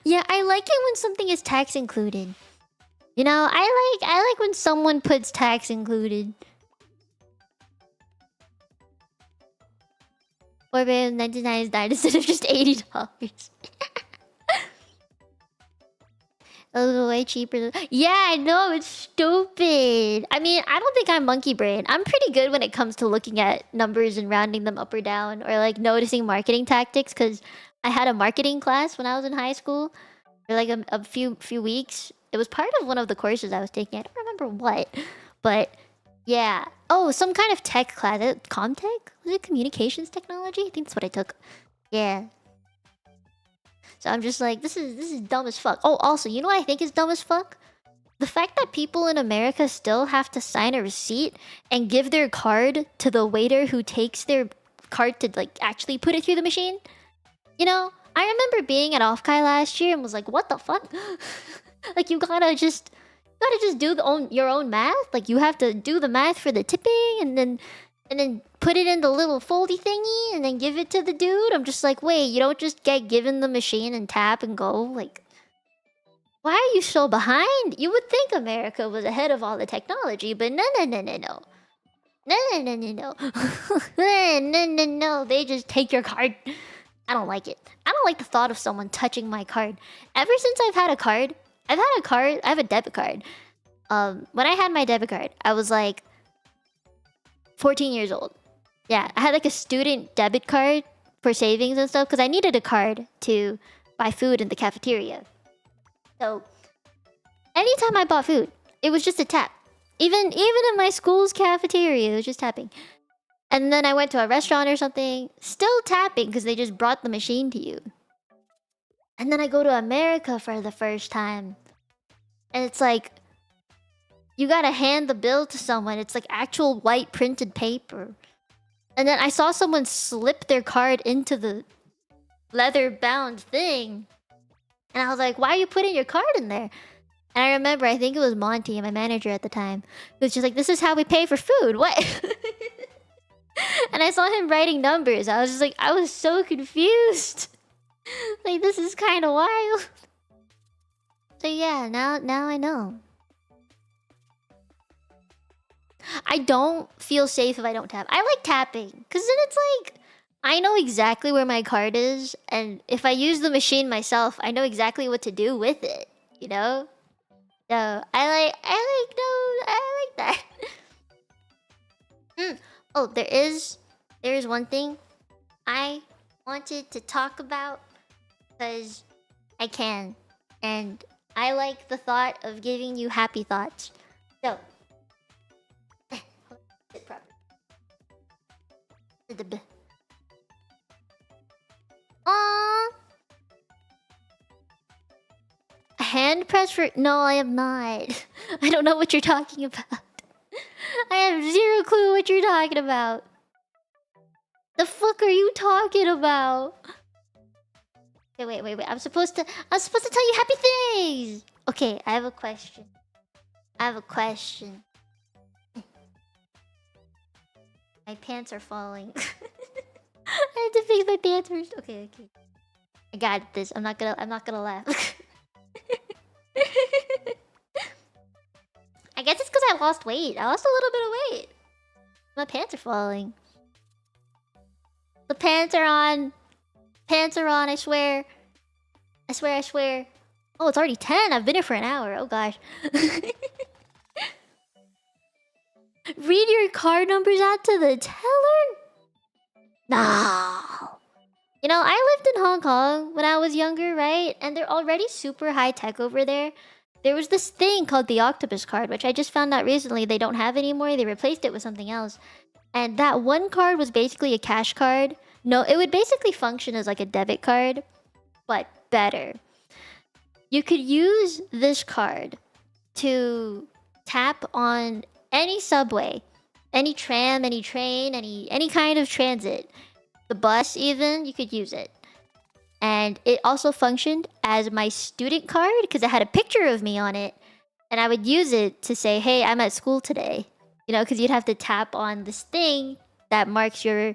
Speaker 1: Yeah, I like it when something is tax included. You know, I like when someone puts tax included. Or maybe 99 instead of just $80. A little way cheaper. Yeah, I know, it's stupid. I mean, I don't think I'm monkey brain. I'm pretty good when it comes to looking at numbers and rounding them up or down, or like noticing marketing tactics, because I had a marketing class when I was in high school for like a few weeks. It was part of one of the courses I was taking. I don't remember what, but yeah. Oh, some kind of tech class. Comtech? Was it communications technology? I think that's what I took. Yeah. So I'm just like, this is dumb as fuck. Oh, also, you know what I think is dumb as fuck? The fact that people in America still have to sign a receipt and give their card to the waiter who takes their card to like actually put it through the machine. You know, I remember being at Offkai last year and was like, what the fuck? Like you gotta just do your own math. Like you have to do the math for the tipping and then put it in the little foldy thingy and then give it to the dude. I'm just like, wait, you don't just get given the machine and tap and go? Like, why are you so behind? You would think America was ahead of all the technology, but no. No. They just take your card. I don't like it. I don't like the thought of someone touching my card. Ever since I have a debit card. When I had my debit card, I was like 14 years old. Yeah, I had like a student debit card for savings and stuff because I needed a card to buy food in the cafeteria. So anytime I bought food, it was just a tap. Even in my school's cafeteria, it was just tapping. And then I went to a restaurant or something, still tapping because they just brought the machine to you. And then I go to America for the first time, and it's like you gotta hand the bill to someone. It's like actual white printed paper. And then I saw someone slip their card into the leather-bound thing. And I was like, why are you putting your card in there? And I remember, I think it was Monty, my manager at the time, who was just like, this is how we pay for food. What? And I saw him writing numbers. I was just like, I was so confused. Like, this is kind of wild. So yeah, now I know. I don't feel safe if I don't tap. I like tapping, because then it's like, I know exactly where my card is, and if I use the machine myself, I know exactly what to do with it, you know? So, I like that. Oh, there is one thing I wanted to talk about, because I can, and I like the thought of giving you happy thoughts. So, sit properly. Aww. A hand press for... No, I am not. I don't know what you're talking about. I have zero clue what you're talking about. The fuck are you talking about? Okay, wait. I'm supposed to tell you happy things. Okay, I have a question. My pants are falling. I have to fix my pants first. Okay. I got this. I'm not gonna laugh. I guess it's because I lost weight. I lost a little bit of weight. My pants are falling. The pants are on. Pants are on, I swear. I swear, I swear. Oh, it's already 10. I've been here for an hour. Oh, gosh. Read your card numbers out to the teller? No. You know, I lived in Hong Kong when I was younger, right? And they're already super high tech over there. There was this thing called the octopus card, which I just found out recently they don't have anymore. They replaced it with something else. And that one card was basically a cash card. No, it would basically function as like a debit card, but better. You could use this card to tap on any subway, any tram, any train, any kind of transit. The bus even, you could use it. And it also functioned as my student card because it had a picture of me on it. And I would use it to say, hey, I'm at school today. You know, because you'd have to tap on this thing that marks your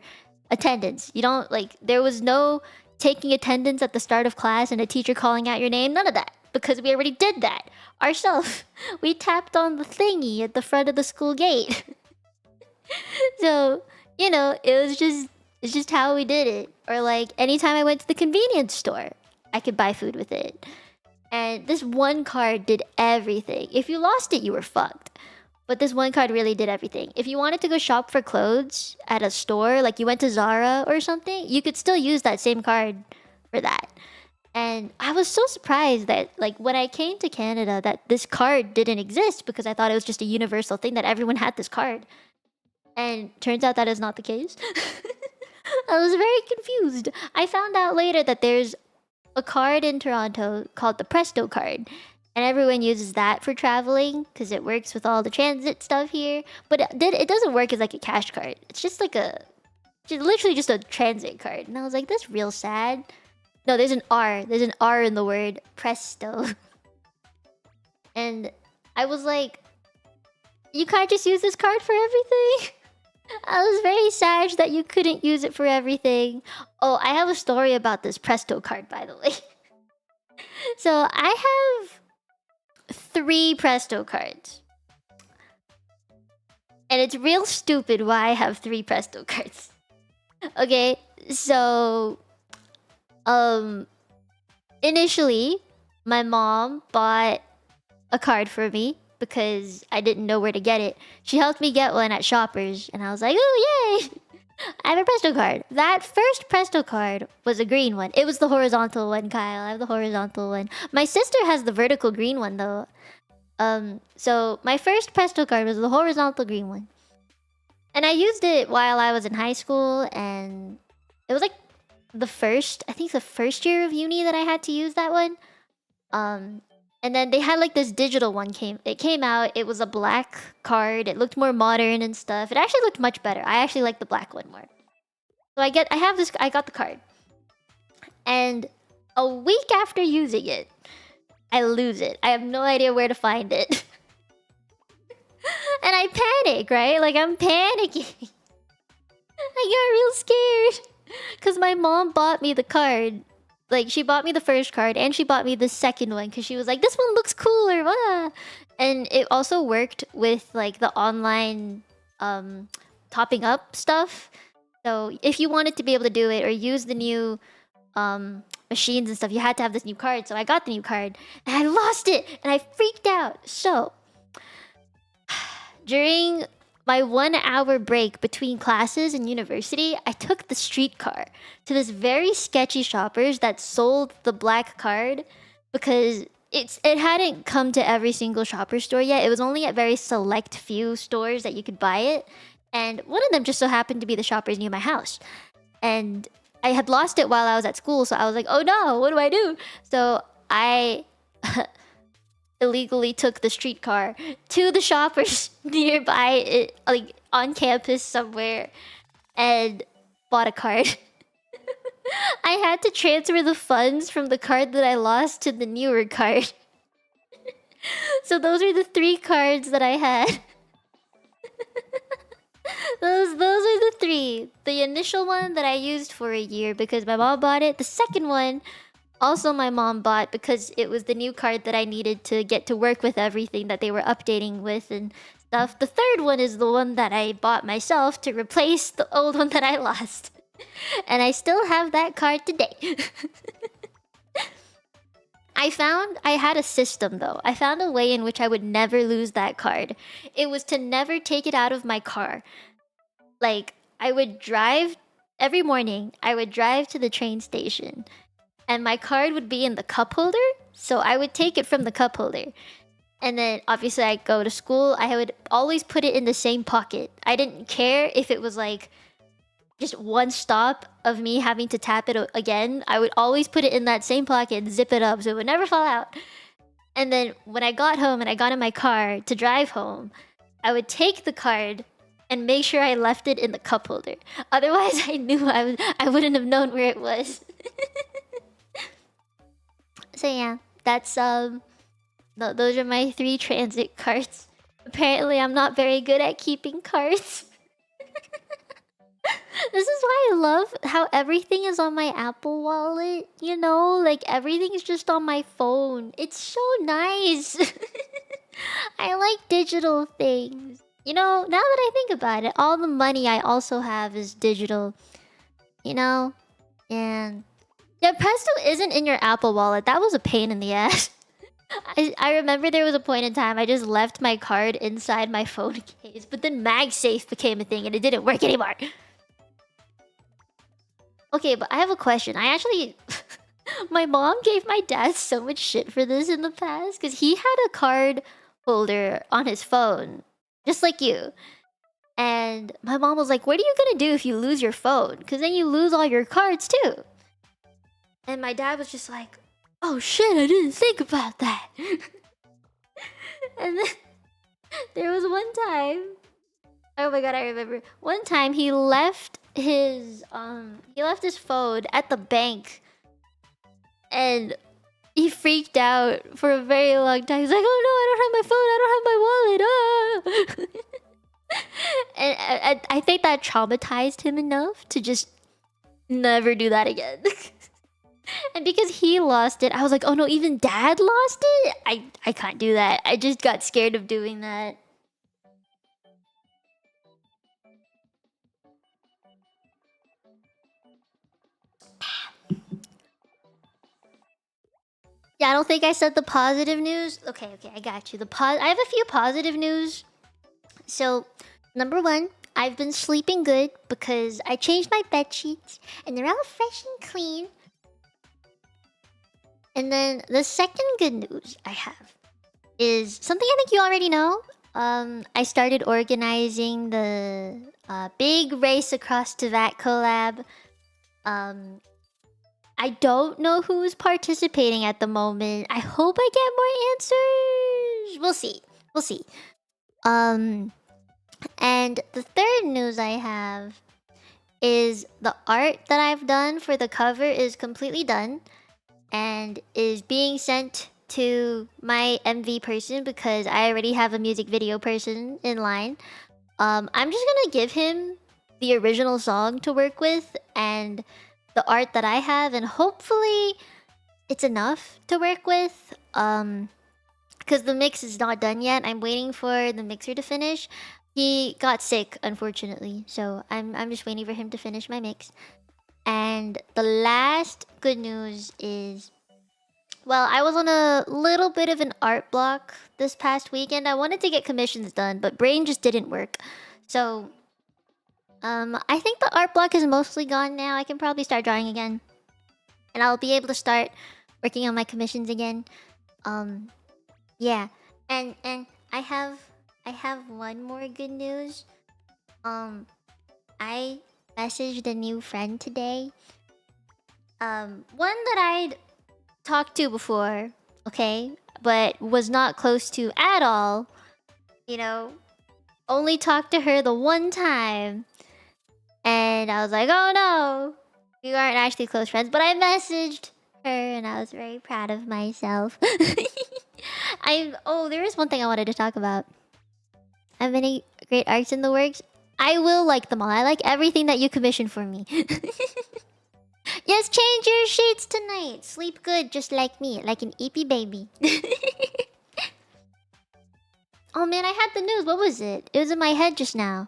Speaker 1: attendance. You don't, like, there was no taking attendance at the start of class and a teacher calling out your name. None of that. Because we already did that ourselves. We tapped on the thingy at the front of the school gate. So, you know, it's just how we did it. Or like anytime I went to the convenience store, I could buy food with it. And this one card did everything. If you lost it, you were fucked. But this one card really did everything. If you wanted to go shop for clothes at a store, like you went to Zara or something, you could still use that same card for that. And I was so surprised that, like, when I came to Canada, that this card didn't exist because I thought it was just a universal thing that everyone had this card. And turns out that is not the case. I was very confused. I found out later that there's a card in Toronto called the Presto card. And everyone uses that for traveling because it works with all the transit stuff here. But it doesn't work as like a cash card. It's just like literally just a transit card. And I was like, that's real sad. No, there's an R. There's an R in the word Presto. And I was like, you can't just use this card for everything? I was very sad that you couldn't use it for everything. Oh, I have a story about this Presto card, by the way. So I have 3 Presto cards. And it's real stupid why I have 3 Presto cards. Okay, so initially, my mom bought a card for me because I didn't know where to get it. She helped me get one at Shoppers, and I was like, oh, yay! I have a Presto card. That first Presto card was a green one. It was the horizontal one, Kyle. I have the horizontal one. My sister has the vertical green one, though. So my first Presto card was the horizontal green one. And I used it while I was in high school, and it was like I think the first year of uni that I had to use that one. And then they had like this digital one it came out. It was a black card. It looked more modern and stuff. It actually looked much better. I actually like the black one more. So I got the card. And a week after using it, I lose it. I have no idea where to find it. And I panic, right? Like, I'm panicking. I got real scared. Because my mom bought me the card. Like, she bought me the first card and she bought me the second one because she was like, this one looks cooler. Blah. And it also worked with, like, the online topping up stuff. So if you wanted to be able to do it or use the new machines and stuff, you had to have this new card. So I got the new card and I lost it and I freaked out. So during my 1 hour break between classes in university, I took the streetcar to this very sketchy Shoppers that sold the black card because it hadn't come to every single Shopper store yet. It was only at very select few stores that you could buy it. And one of them just so happened to be the Shoppers near my house. And I had lost it while I was at school, so I was like, oh no, what do I do? So I illegally took the streetcar to the Shoppers nearby, like on campus somewhere, and bought a card. I had to transfer the funds from the card that I lost to the newer card. So those are the 3 cards that I had. Those are the 3. The initial one that I used for a year because my mom bought it. The second one Also, my mom bought because it was the new card that I needed to get to work with everything that they were updating with and stuff. The third one is the one that I bought myself to replace the old one that I lost. And I still have that card today. I had a system though. I found a way in which I would never lose that card. It was to never take it out of my car. Like, I would drive every morning, I would drive to the train station, and my card would be in the cup holder. So I would take it from the cup holder. And then obviously I go to school, I would always put it in the same pocket. I didn't care if it was like just one stop of me having to tap it again. I would always put it in that same pocket and zip it up so it would never fall out. And then when I got home and I got in my car to drive home, I would take the card and make sure I left it in the cup holder. Otherwise, I knew I wouldn't have known where it was. So yeah, that's those are my 3 transit cards. Apparently, I'm not very good at keeping cards. This is why I love how everything is on my Apple Wallet, you know? Like, everything's just on my phone. It's so nice. I like digital things. You know, now that I think about it, all the money I also have is digital. You know? And... yeah, Presto isn't in your Apple Wallet. That was a pain in the ass. I remember there was a point in time I just left my card inside my phone case, but then MagSafe became a thing and it didn't work anymore. Okay, but I have a question. I actually... my mom gave my dad so much shit for this in the past because he had a card holder on his phone, just like you. And my mom was like, what are you gonna do if you lose your phone? Because then you lose all your cards too. And my dad was just like, oh shit, I didn't think about that. And then there was one time, oh my god, I remember. One time he left his phone at the bank. And he freaked out for a very long time. He's like, oh no, I don't have my phone, I don't have my wallet. And I think that traumatized him enough to just never do that again. And because he lost it, I was like, oh no, even dad lost it? I can't do that. I just got scared of doing that. Yeah, I don't think I said the positive news. Okay, I got you. I have a few positive news. So, number 1, I've been sleeping good because I changed my bed sheets and they're all fresh and clean. And then the second good news I have is something I think you already know. I started organizing the big Race Across to Vat collab. I don't know who's participating at the moment. I hope I get more answers. We'll see. We'll see. And the third news I have is the art that I've done for the cover is completely done and is being sent to my MV person because I already have a music video person in line. I'm just gonna give him the original song to work with and the art that I have, and hopefully it's enough to work with. Because the mix is not done yet. I'm waiting for the mixer to finish. He got sick, unfortunately, so I'm just waiting for him to finish my mix. And the last good news is, well, I was on a little bit of an art block this past weekend. I wanted to get commissions done, but brain just didn't work. So, I think the art block is mostly gone now. I can probably start drawing again. And I'll be able to start working on my commissions again. Yeah. And I have one more good news. I messaged a new friend today. One that I'd talked to before, okay, but was not close to at all. You know, only talked to her the one time. And I was like, oh no, we aren't actually close friends. But I messaged her and I was very proud of myself. Oh, there is one thing I wanted to talk about. I have many great arts in the works. I will like them all. I like everything that you commission for me. Yes, change your sheets tonight. Sleep good, just like me, like an eepy baby. Oh man, I had the news. What was it? It was in my head just now.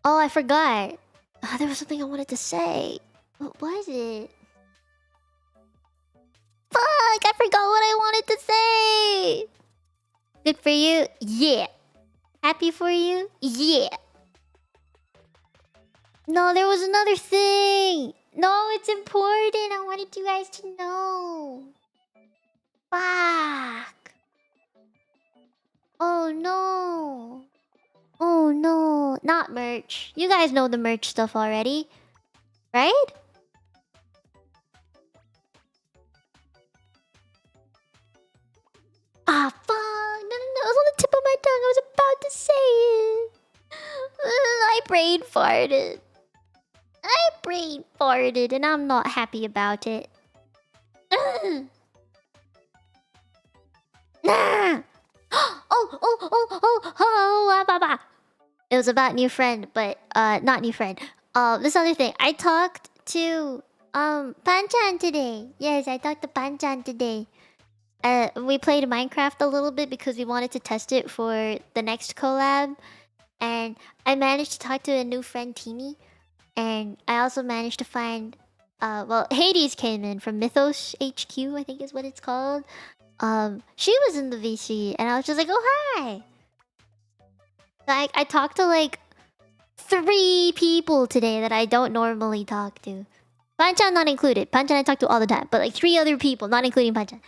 Speaker 1: Oh, I forgot. There was something I wanted to say. What was it? Fuck, I forgot what I wanted to say. Good for you? Yeah. Happy for you? Yeah. No, there was another thing. No, it's important. I wanted you guys to know. Fuck. Oh no. Oh no. Not merch. You guys know the merch stuff already, right? Ah, fuck. No, no, no. It was on the tip of my tongue. I was about to say it. I brain farted. I brain farted and I'm not happy about it. Nah. Oh. It was about new friend, but not new friend. This other thing. I talked to Panchan today. Yes, I talked to Panchan today. We played Minecraft a little bit because we wanted to test it for the next collab. And I managed to talk to a new friend, Teeny. And I also managed to find... well, Hades came in from Mythos HQ, I think is what it's called. She was in the VC, and I was just like, oh, hi! Like, I talked to, like, 3 people today that I don't normally talk to. Panchan not included. Panchan I talk to all the time. But, like, 3 other people, not including Panchan.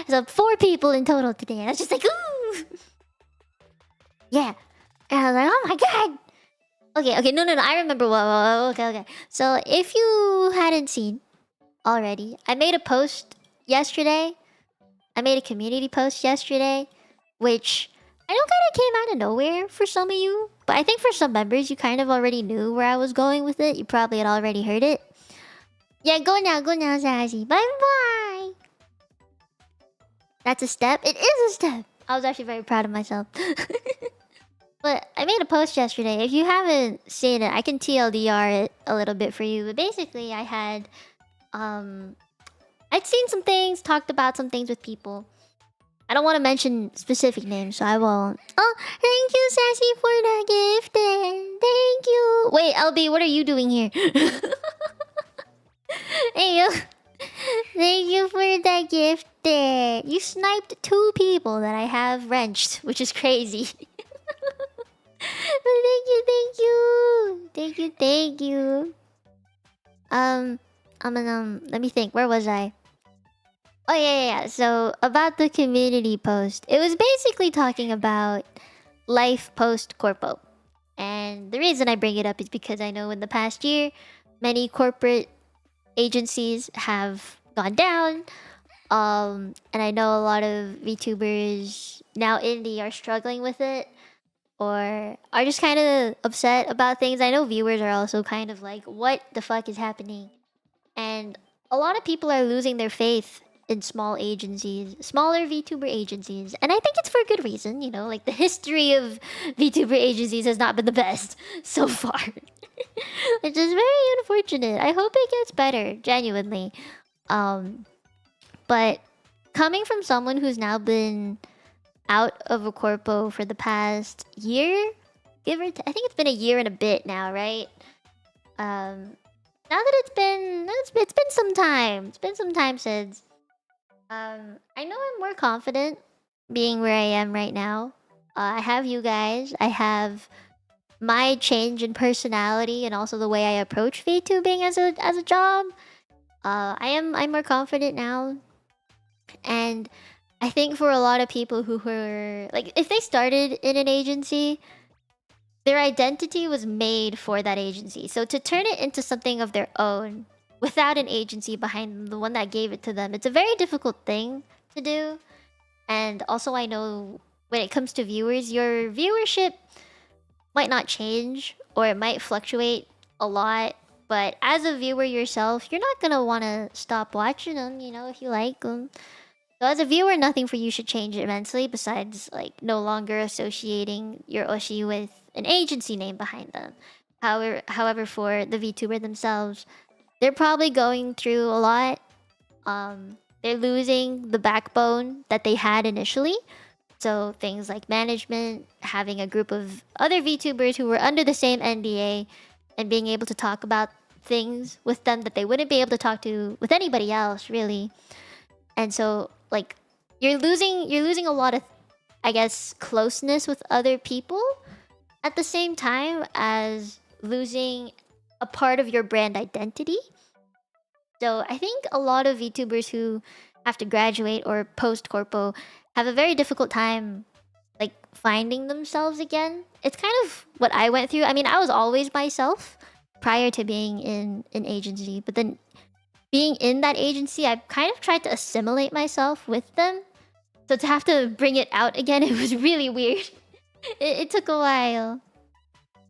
Speaker 1: So, 4 people in total today. And I was just like, ooh! Yeah. And I was like, oh my god! Okay, no. I remember what. Okay. So, if you hadn't seen already, I made a post yesterday. I made a community post yesterday, which I know kind of came out of nowhere for some of you. But I think for some members, you kind of already knew where I was going with it. You probably had already heard it. Yeah, go now, Sassy. Bye-bye! That's a step? It is a step! I was actually very proud of myself. But I made a post yesterday. If you haven't seen it, I can TLDR it a little bit for you. But basically, I had... I'd seen some things, talked about some things with people. I don't want to mention specific names, so I won't. Oh, thank you, Sassy, for the gift. Thank you. Wait, LB, what are you doing here? Hey, yo. Thank you for the gift. You sniped 2 people that I have wrenched, which is crazy. But thank you. Let me think. Where was I? Oh, yeah. So, about the community post. It was basically talking about life post-corpo. And the reason I bring it up is because I know in the past year, many corporate agencies have gone down. And I know a lot of VTubers now indie are struggling with it. Or are just kind of upset about things. I know viewers are also kind of like, what the fuck is happening? And a lot of people are losing their faith in small agencies, smaller VTuber agencies. And I think it's for a good reason, you know? Like, the history of VTuber agencies has not been the best so far. Which is very unfortunate. I hope it gets better, genuinely. But coming from someone who's now been out of a corpo for the past year, I think it's been a year and a bit now, right? Now that it's been some time. It's been some time since. I know I'm more confident being where I am right now. I have you guys. I have my change in personality and also the way I approach VTubing as a job. I'm more confident now, and I think for a lot of people who were like, if they started in an agency, their identity was made for that agency. So to turn it into something of their own without an agency behind them, the one that gave it to them, it's a very difficult thing to do. And also, I know when it comes to viewers, your viewership might not change or it might fluctuate a lot. But as a viewer yourself, you're not gonna want to stop watching them, you know, if you like them. So as a viewer, nothing for you should change immensely besides like no longer associating your Oshi with an agency name behind them. However, for the VTuber themselves, they're probably going through a lot. They're losing the backbone that they had initially. So things like management, having a group of other VTubers who were under the same NDA, and being able to talk about things with them that they wouldn't be able to talk to with anybody else, really. And so, like, you're losing a lot of, I guess, closeness with other people at the same time as losing a part of your brand identity. So I think a lot of VTubers who have to graduate or post corpo have a very difficult time like finding themselves again. It's kind of what I went through. I mean, I was always myself prior to being in an agency, but then being in that agency, I kind of tried to assimilate myself with them. So to have to bring it out again, it was really weird. It took a while.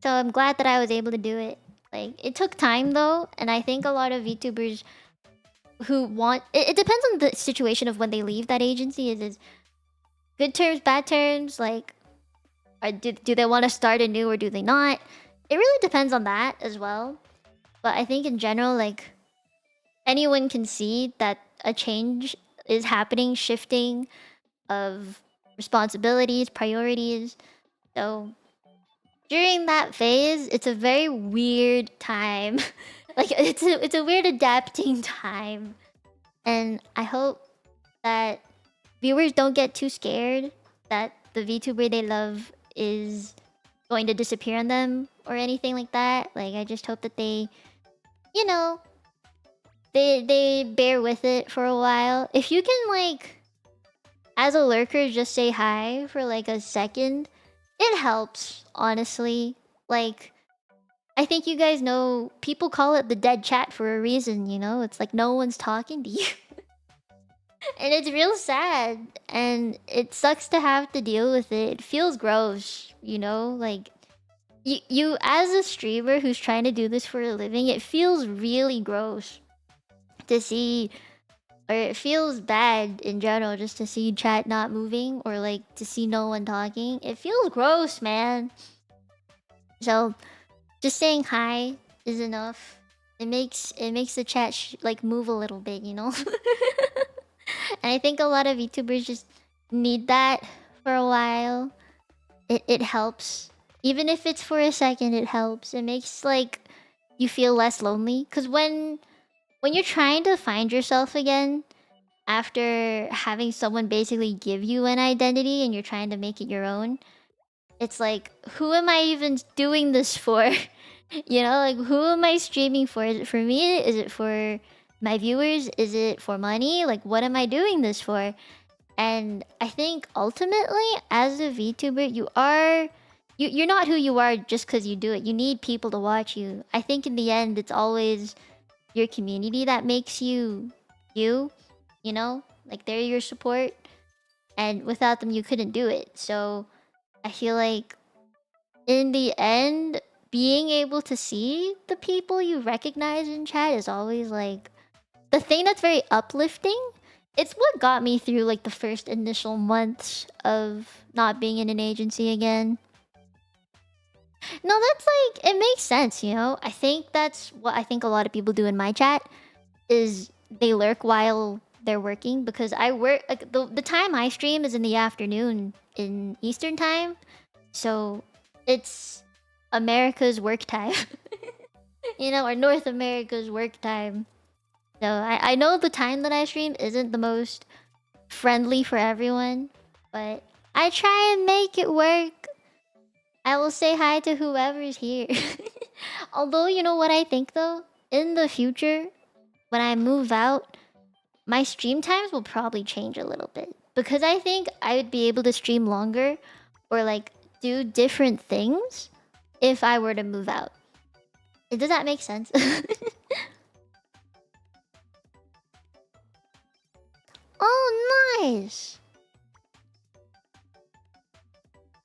Speaker 1: So I'm glad that I was able to do it. Like, it took time though, and I think a lot of VTubers who want it depends on the situation of when they leave that agency. Is it good terms, bad terms? Like, do they want to start anew or do they not? It really depends on that as well. But I think in general, like, anyone can see that a change is happening, shifting of responsibilities, priorities. So during that phase, it's a very weird time. Like, it's a weird adapting time. And I hope that viewers don't get too scared that the VTuber they love is going to disappear on them or anything like that. Like, I just hope that they, you know, they bear with it for a while. If you can, like, as a lurker, just say hi for like a second, it helps, honestly. Like, I think you guys know people call it the dead chat for a reason, you know? It's like no one's talking to you. And it's real sad. And it sucks to have to deal with it. It feels gross, you know? Like, you as a streamer who's trying to do this for a living, it feels really gross to see, or it feels bad in general just to see chat not moving or like to see no one talking. It feels gross, man. So just saying hi is enough. It makes the chat like move a little bit, you know. And I think a lot of YouTubers just need that for a while. It helps, even if it's for a second. It helps. It makes like you feel less lonely. Cause when you're trying to find yourself again after having someone basically give you an identity and you're trying to make it your own, it's like, who am I even doing this for? You know, like, who am I streaming for? Is it for me? Is it for my viewers? Is it for money? Like, what am I doing this for? And I think ultimately, as a VTuber, you're not who you are just because you do it. You need people to watch you. I think in the end, it's always your community that makes you you. You know, like, they're your support, and without them, you couldn't do it. So I feel like in the end, being able to see the people you recognize in chat is always like the thing that's very uplifting. It's what got me through like the first initial months of not being in an agency again. No, that's like, it makes sense, you know? I think that's what I think a lot of people do in my chat is they lurk while they're working, because I work like the time I stream is in the afternoon in Eastern time. So it's America's work time. You know, or North America's work time. So I know the time that I stream isn't the most friendly for everyone, but I try and make it work. I will say hi to whoever's here. Although, you know what I think though? In the future, when I move out, my stream times will probably change a little bit. Because I think I would be able to stream longer or like do different things if I were to move out. Does that make sense? Oh, nice!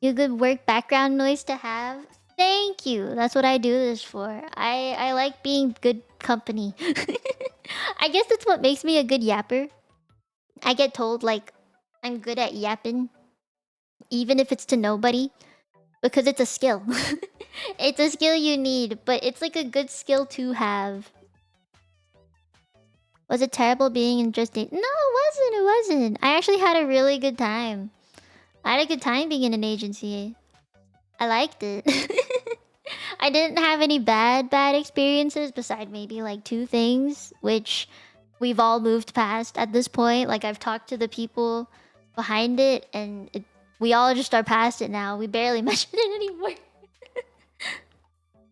Speaker 1: You good work background noise to have? Thank you. That's what I do this for. I like being good company. I guess that's what makes me a good yapper. I get told like I'm good at yapping, even if it's to nobody, because it's a skill. It's a skill you need, but it's like a good skill to have. Was it terrible being in just a... No, it wasn't. I actually had a really good time. I had a good time being in an agency. I liked it. I didn't have any bad experiences beside maybe like 2 things, which we've all moved past at this point. Like, I've talked to the people behind it, and we all just are past it now. We barely mention it anymore.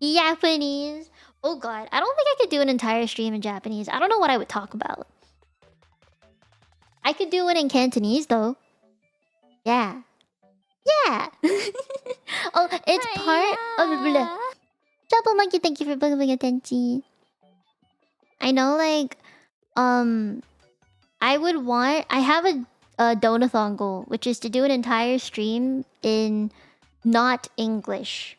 Speaker 1: Japanese. Oh god, I don't think I could do an entire stream in Japanese. I don't know what I would talk about. I could do it in Cantonese though. Yeah. Yeah. Oh, it's part of... Double Monkey, thank you for bringing attention. I know, like, I would want... I have a donathon goal, which is to do an entire stream in not English.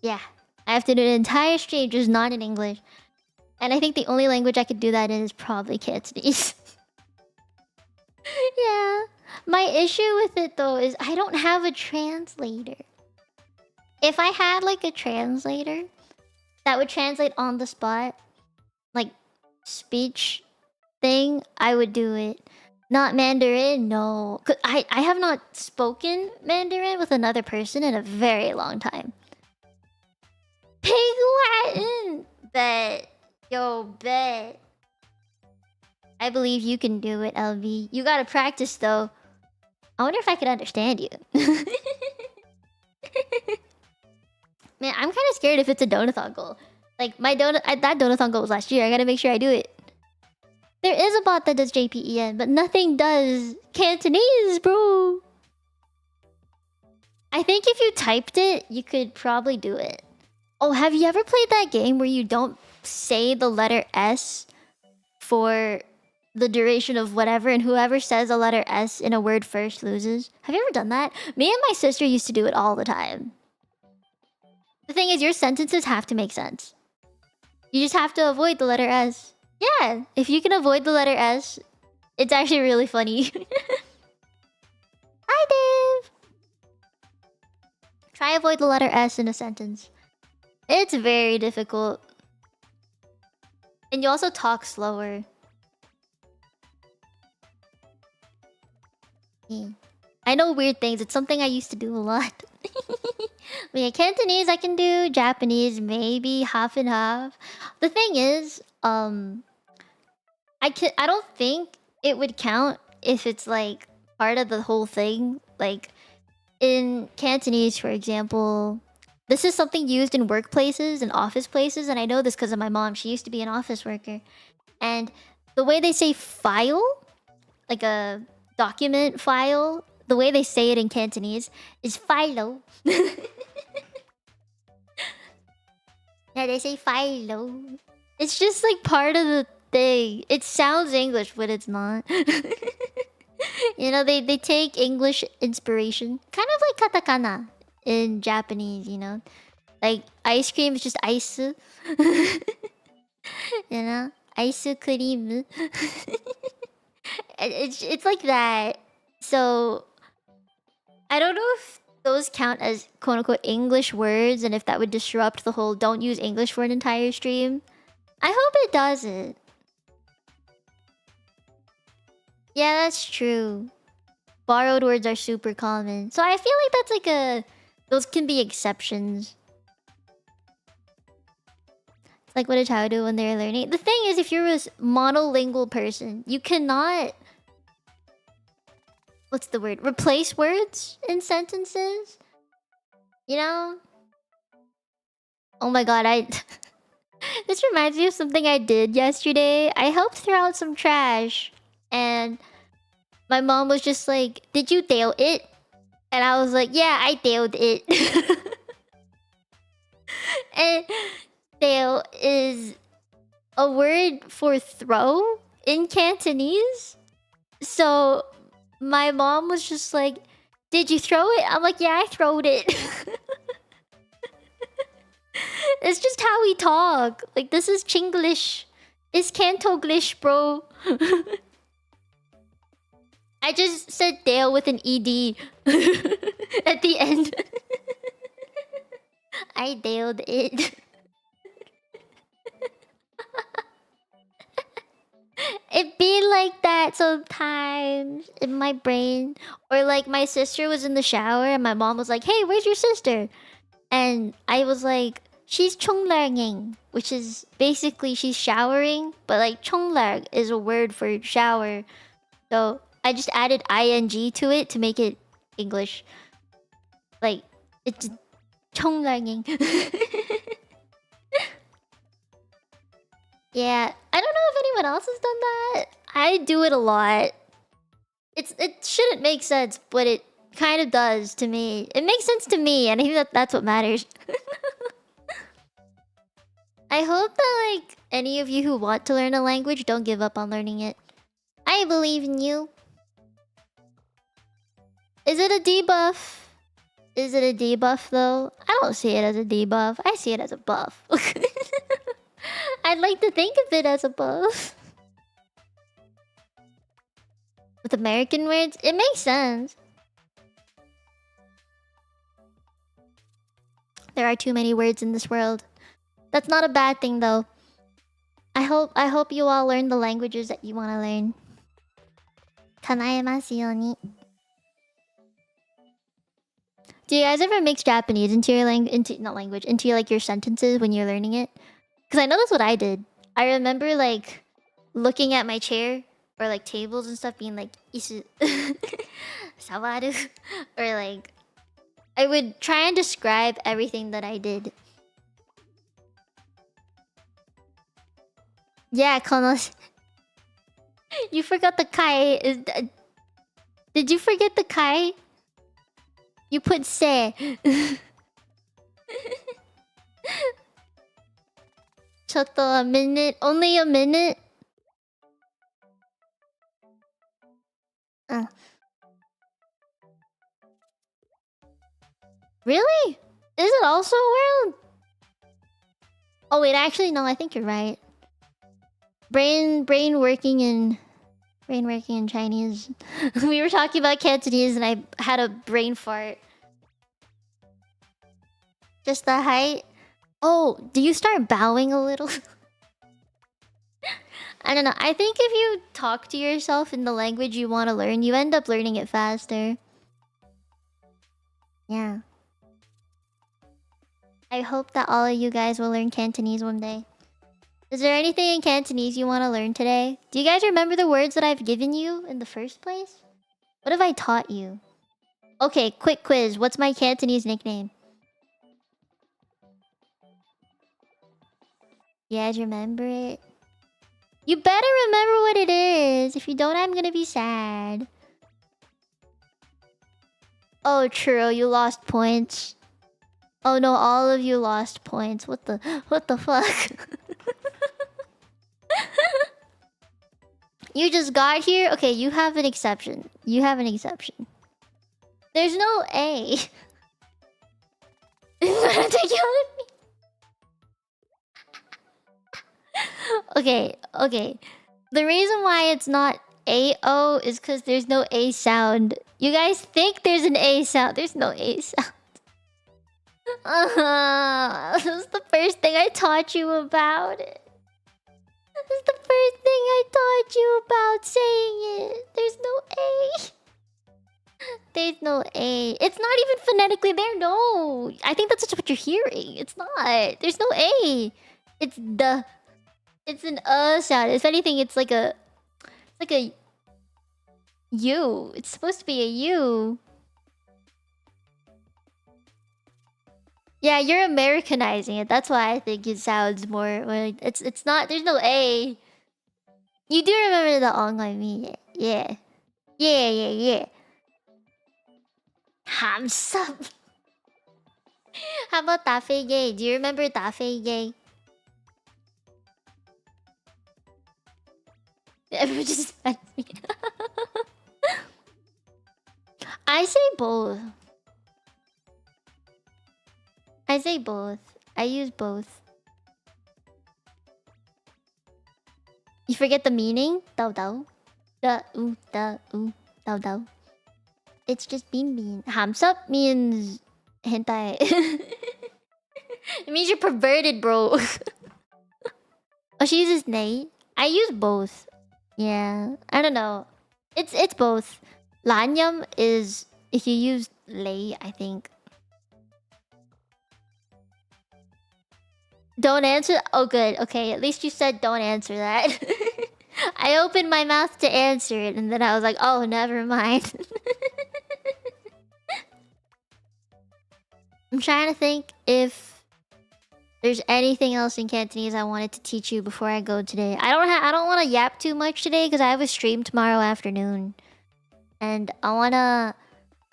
Speaker 1: Yeah. I have to do an entire stream just not in English. And I think the only language I could do that in is probably Cantonese. Yeah. My issue with it, though, is I don't have a translator. If I had, like, a translator that would translate on the spot, like, speech thing, I would do it. Not Mandarin, no. 'Cause I have not spoken Mandarin with another person in a very long time. Pig Latin! Bet. Yo, bet. I believe you can do it, LV. You gotta practice, though. I wonder if I could understand you. Man, I'm kind of scared if it's a donathon goal. Like, my that donathon goal was last year. I gotta make sure I do it. There is a bot that does JPEN, but nothing does Cantonese, bro. I think if you typed it, you could probably do it. Oh, have you ever played that game where you don't say the letter S for the duration of whatever, and whoever says a letter S in a word first loses? Have you ever done that? Me and my sister used to do it all the time. The thing is, your sentences have to make sense. You just have to avoid the letter S. Yeah, if you can avoid the letter S, it's actually really funny. Hi, Dave! Try avoid the letter S in a sentence. It's very difficult. And you also talk slower. Yeah. I know weird things. It's something I used to do a lot. But yeah, Cantonese I can do. Japanese, maybe half and half. The thing is, I don't think it would count if it's like part of the whole thing. Like in Cantonese, for example, this is something used in workplaces and office places, and I know this because of my mom. She used to be an office worker. And the way they say file, like a document file, the way they say it in Cantonese is filo. Yeah, they say filo. It's just like part of the thing. It sounds English, but it's not. You know, they take English inspiration. Kind of like katakana in Japanese, you know? Like, ice cream is just ice. You know? Ice cream. It's like that. So, I don't know if those count as quote-unquote English words, and if that would disrupt the whole don't use English for an entire stream. I hope it doesn't. Yeah, that's true. Borrowed words are super common. So I feel like that's like a... Those can be exceptions. It's like what a child do when they're learning. The thing is, if you're a monolingual person, you cannot... What's the word? Replace words in sentences? You know? Oh my god, This reminds me of something I did yesterday. I helped throw out some trash. And my mom was just like, "Did you tail it?" And I was like, "Yeah, I tailed it." And tail is a word for throw in Cantonese. So my mom was just like, "Did you throw it?" I'm like, "Yeah, I throwed it." It's just how we talk. Like, this is Chinglish. It's Cantoglish, bro. I just said Dale with an ED at the end. I Daled it. like that sometimes in my brain. Or like my sister was in the shower and my mom was like, "Hey, where's your sister?" And I was like, "She's 총larging," which is basically she's showering, but like 총lar is a word for shower. So I just added ing to it to make it English. Like it's 총larging. Yeah, I don't know if anyone else has done that. I do it a lot. It shouldn't make sense, but it kind of does to me. It makes sense to me, and I think that's what matters. I hope that like any of you who want to learn a language don't give up on learning it. I believe in you. Is it a debuff? Is it a debuff though? I don't see it as a debuff. I see it as a buff. I'd like to think of it as a buff. With American words, it makes sense. There are too many words in this world. That's not a bad thing though. I hope you all learn the languages that you want to learn. Kanaemasu you ni. Do you guys ever mix Japanese into your into like your sentences when you're learning it? Because I know that's what I did. I remember like looking at my chair or like tables and stuff being like isu sawaru or like I would try and describe everything that I did. Yeah, Konos. You forgot the kai. Did you forget the kai? You put se. Chotto, a minute. Only a minute. Really? Is it also a world? Oh wait, actually no, I think you're right. Brain working in Chinese. We were talking about Cantonese and I had a brain fart. Just the height. Oh, do you start bowing a little? I don't know. I think if you talk to yourself in the language you want to learn, you end up learning it faster. Yeah. I hope that all of you guys will learn Cantonese one day. Is there anything in Cantonese you want to learn today? Do you guys remember the words that I've given you in the first place? What have I taught you? Okay, quick quiz. What's my Cantonese nickname? You guys remember it? You better remember what it is. If you don't, I'm gonna be sad. Oh, true. You lost points. Oh no, all of you lost points. What the fuck? You just got here? Okay, you have an exception. You have an exception. There's no A. Okay. The reason why it's not AO is because there's no A sound. You guys think there's an A sound. There's no A sound. This is the first thing I taught you about it. This is the first thing I taught you about saying it. There's no A. There's no A. It's not even phonetically there. No. I think that's just what you're hearing. It's not. There's no A. It's the. It's an sound. If anything, it's like a U. It's supposed to be a U. Yeah, you're Americanizing it. That's why I think it sounds more. It's not. There's no A. You do remember the ong I mean? Yeah. Hamsap. How about Tafe Gay? Do you remember Tafe Gay? Everyone just met me. I say both. I say both. I use both. You forget the meaning? Dao dao. Da oo. Dao dao. It's just bean. Hamsup means hentai. It means you're perverted, bro. Oh, she uses nay. I use both. Yeah, I don't know. It's both. Lanyam is if you use lei, I think. Don't answer. Oh, good. Okay, at least you said don't answer that. I opened my mouth to answer it, and then I was like, oh, never mind. I'm trying to think if there's anything else in Cantonese I wanted to teach you before I go today. I don't want to yap too much today because I have a stream tomorrow afternoon, and I want to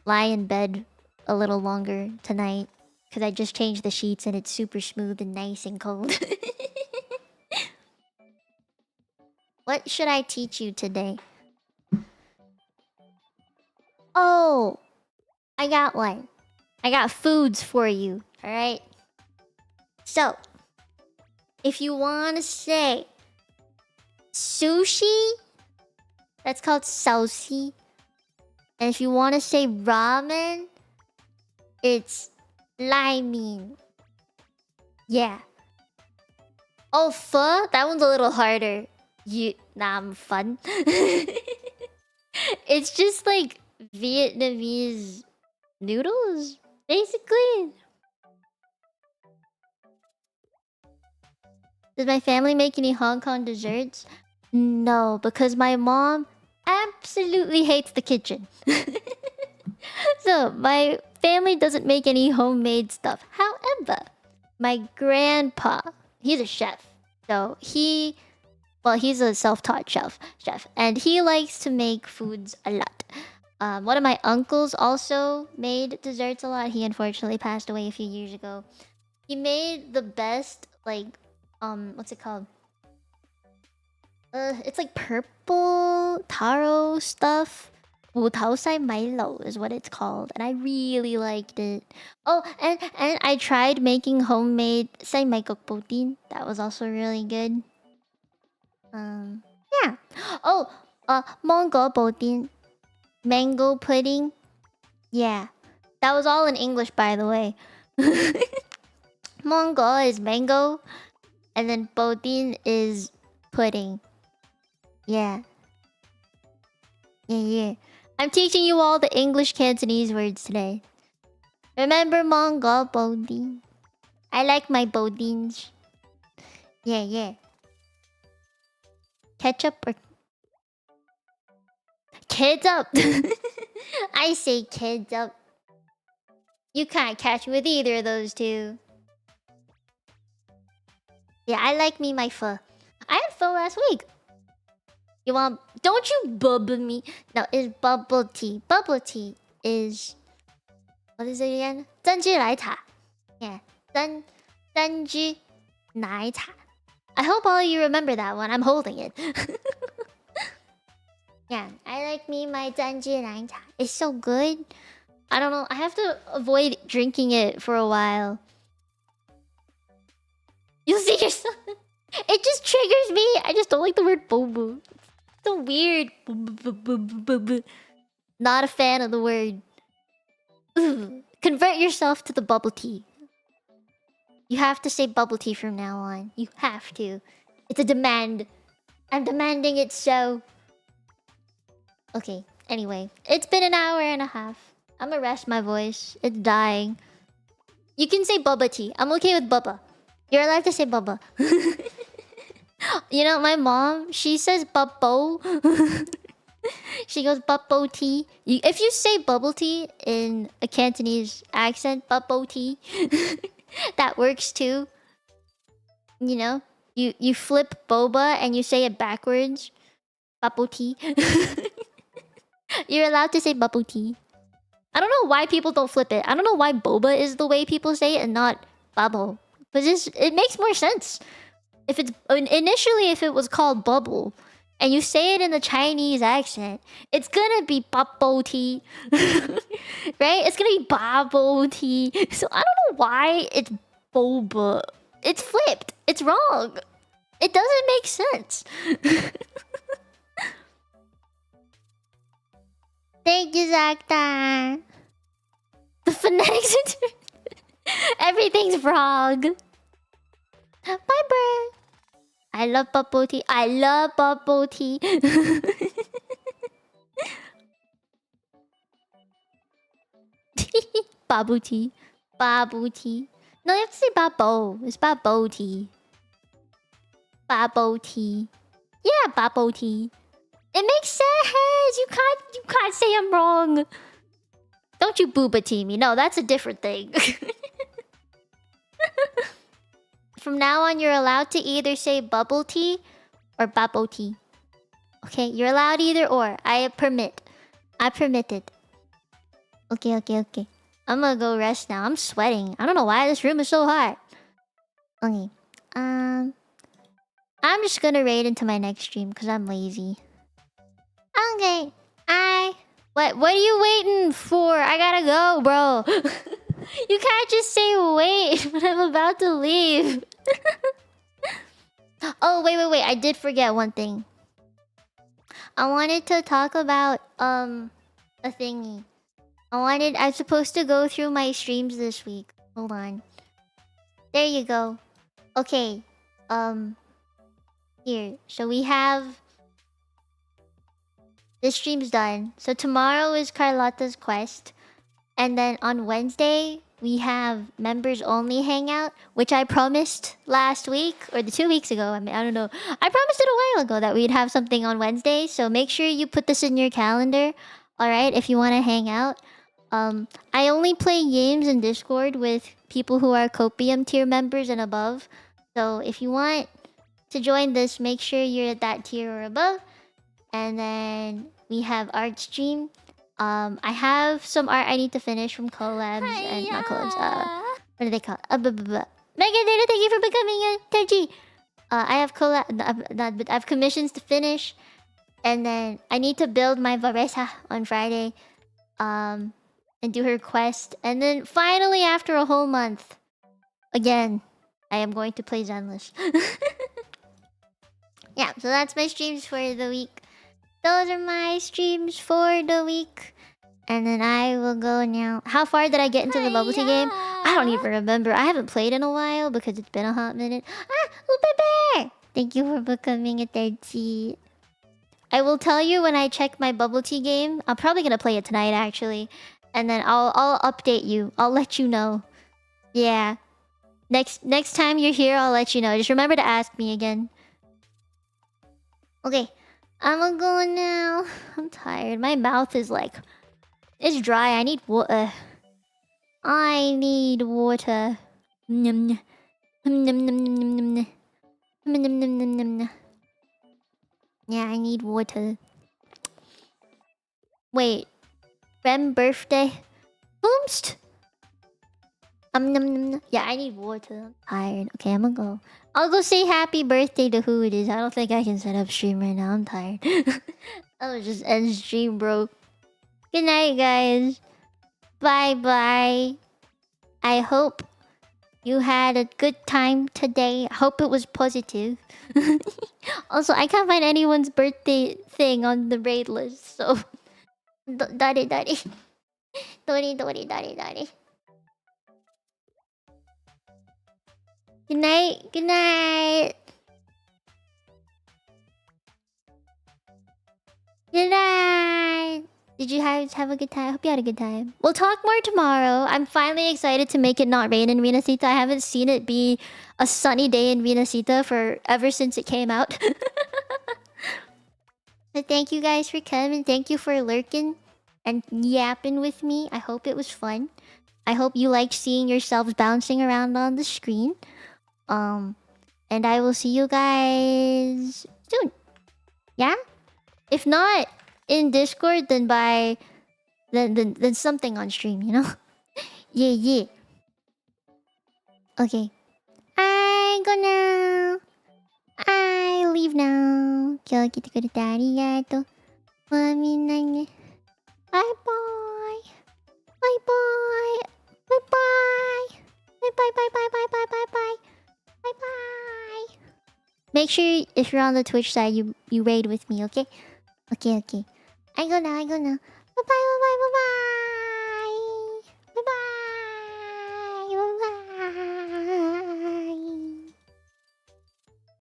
Speaker 1: lie in bed a little longer tonight because I just changed the sheets and it's super smooth and nice and cold. What should I teach you today? Oh, I got one. I got foods for you, alright? So, if you want to say sushi, that's called saucy. And if you want to say ramen, it's limein. Yeah. Oh, pho? That one's a little harder. Nah, I'm fun. It's just like Vietnamese noodles, basically. Does my family make any Hong Kong desserts? No, because my mom absolutely hates the kitchen. So, my family doesn't make any homemade stuff. However, my grandpa, he's a chef. So, he's a self-taught chef. And he likes to make foods a lot. One of my uncles also made desserts a lot. He unfortunately passed away a few years ago. He made the best, like, what's it called? It's like purple taro stuff. 五桃赛 Milo is what it's called, and I really liked it. Oh, and I tried making homemade sai mai kok pudding. That was also really good. Yeah. Oh, mango pudding, mango pudding. Yeah, that was all in English, by the way. Mango is mango, and then pudding is pudding. Yeah. Yeah. I'm teaching you all the English Cantonese words today. Remember Mongol boding? I like my bodings. Yeah. Ketchup or... Kids up! I say kids up. You can't catch me with either of those two. Yeah, I like me my pho. I had pho last week. You want... Don't you bubble me. No, it's bubble tea. Bubble tea is... What is it again? 珍珠奶茶. Yeah. 珍珠奶茶. I hope all of you remember that one. I'm holding it. Yeah, I like me my 珍珠奶茶. It's so good. I don't know. I have to avoid drinking it for a while. You'll see yourself. It just triggers me. I just don't like the word bobo. It's so weird. Not a fan of the word. Convert yourself to the bubble tea. You have to say bubble tea from now on. You have to. It's a demand. I'm demanding it so. Okay, anyway. It's been an hour and a half. I'm gonna rest my voice. It's dying. You can say bubba tea. I'm okay with bubba. You're allowed to say bubba. You know, my mom, she says bubbo. She goes bubbo tea. If you say bubble tea in a Cantonese accent, bubbo tea, that works too. You know, you flip boba and you say it backwards. Bubble tea. You're allowed to say bubble tea. I don't know why people don't flip it. I don't know why boba is the way people say it and not bubble. But it makes more sense. If it's initially, if it was called bubble, and you say it in the Chinese accent, it's gonna be bubble tea, right? It's gonna be bubble tea. So I don't know why it's boba. It's flipped. It's wrong. It doesn't make sense. Thank you, Zaktan. The phonetics. Everything's wrong. Bye, bird. I love bubble tea. I love bubble tea. Babu tea. Babu tea. No, you have to say babo. It's babo tea. Babo tea. Yeah, babo tea. It makes sense. You can't say I'm wrong. Don't you booba tea me. No, that's a different thing. From now on, you're allowed to either say bubble tea or babo tea. Okay, you're allowed either or. I permit. I permit it. Okay, okay, okay. I'm gonna go rest now. I'm sweating. I don't know why this room is so hot. Okay. I'm just gonna raid into my next stream because I'm lazy. Okay. What are you waiting for? I gotta go, bro. You can't just say wait when I'm about to leave. Oh, wait. I did forget one thing. I wanted to talk about a thingy. I'm supposed to go through my streams this week. Hold on. There you go. Okay. Here. So we have this stream's done. So tomorrow is Carlotta's quest. And then on Wednesday, we have members only hangout, which I promised last week or 2 weeks ago. I mean, I don't know. I promised it a while ago that we'd have something on Wednesday. So make sure you put this in your calendar. All right, if you want to hang out. I only play games in Discord with people who are Copium tier members and above. So if you want to join this, make sure you're at that tier or above. And then we have art stream. I have some art I need to finish from collabs and not collabs. What do they call? Megan Data, thank you for becoming a Teji. I have I have commissions to finish, and then I need to build my Varesa on Friday. And do her quest. And then finally, after a whole month, again, I am going to play Zenless. Yeah, so that's my streams for the week. Those are my streams for the week. And then I will go now. How far did I get into the bubble tea game? I don't even remember. I haven't played in a while because it's been a hot minute. Bear! Thank you for becoming a Teji. I will tell you when I check my bubble tea game. I'm probably gonna play it tonight, actually. And then I'll update you. I'll let you know. Yeah. Next time you're here, I'll let you know. Just remember to ask me again. Okay. I'm gonna go now. I'm tired. My mouth is like... It's dry. I need water. I need water. Nom nom nom nom nom nom. Yeah, I need water. Wait. Rem birthday. Boomst. Yeah, I need water. I'm tired. Okay, I'm gonna go. I'll go say happy birthday to who it is. I don't think I can set up stream right now. I'm tired. I'll just end stream, bro. Good night, guys. Bye. I hope you had a good time today. I hope it was positive. Also, I can't find anyone's birthday thing on the raid list, so... Daddy. Dori. Good night. Good night. Good night. Did you guys have a good time? I hope you had a good time. We'll talk more tomorrow. I'm finally excited to make it not rain in Venasita. I haven't seen it be a sunny day in Venasita for ever since it came out. So thank you guys for coming. Thank you for lurking and yapping with me. I hope it was fun. I hope you liked seeing yourselves bouncing around on the screen. And I will see you guys soon. Yeah? If not in Discord, then then something on stream, you know? Yeah. Okay. I go now. I leave now. 今日来てくれてありがとう。まあみんなね。バイバイ。バイバイ。バイバイ。バイバイバイバイバイバイバイバイ。Bye bye. Make sure if you're on the Twitch side, you raid with me, okay? Okay. I go now. Bye bye.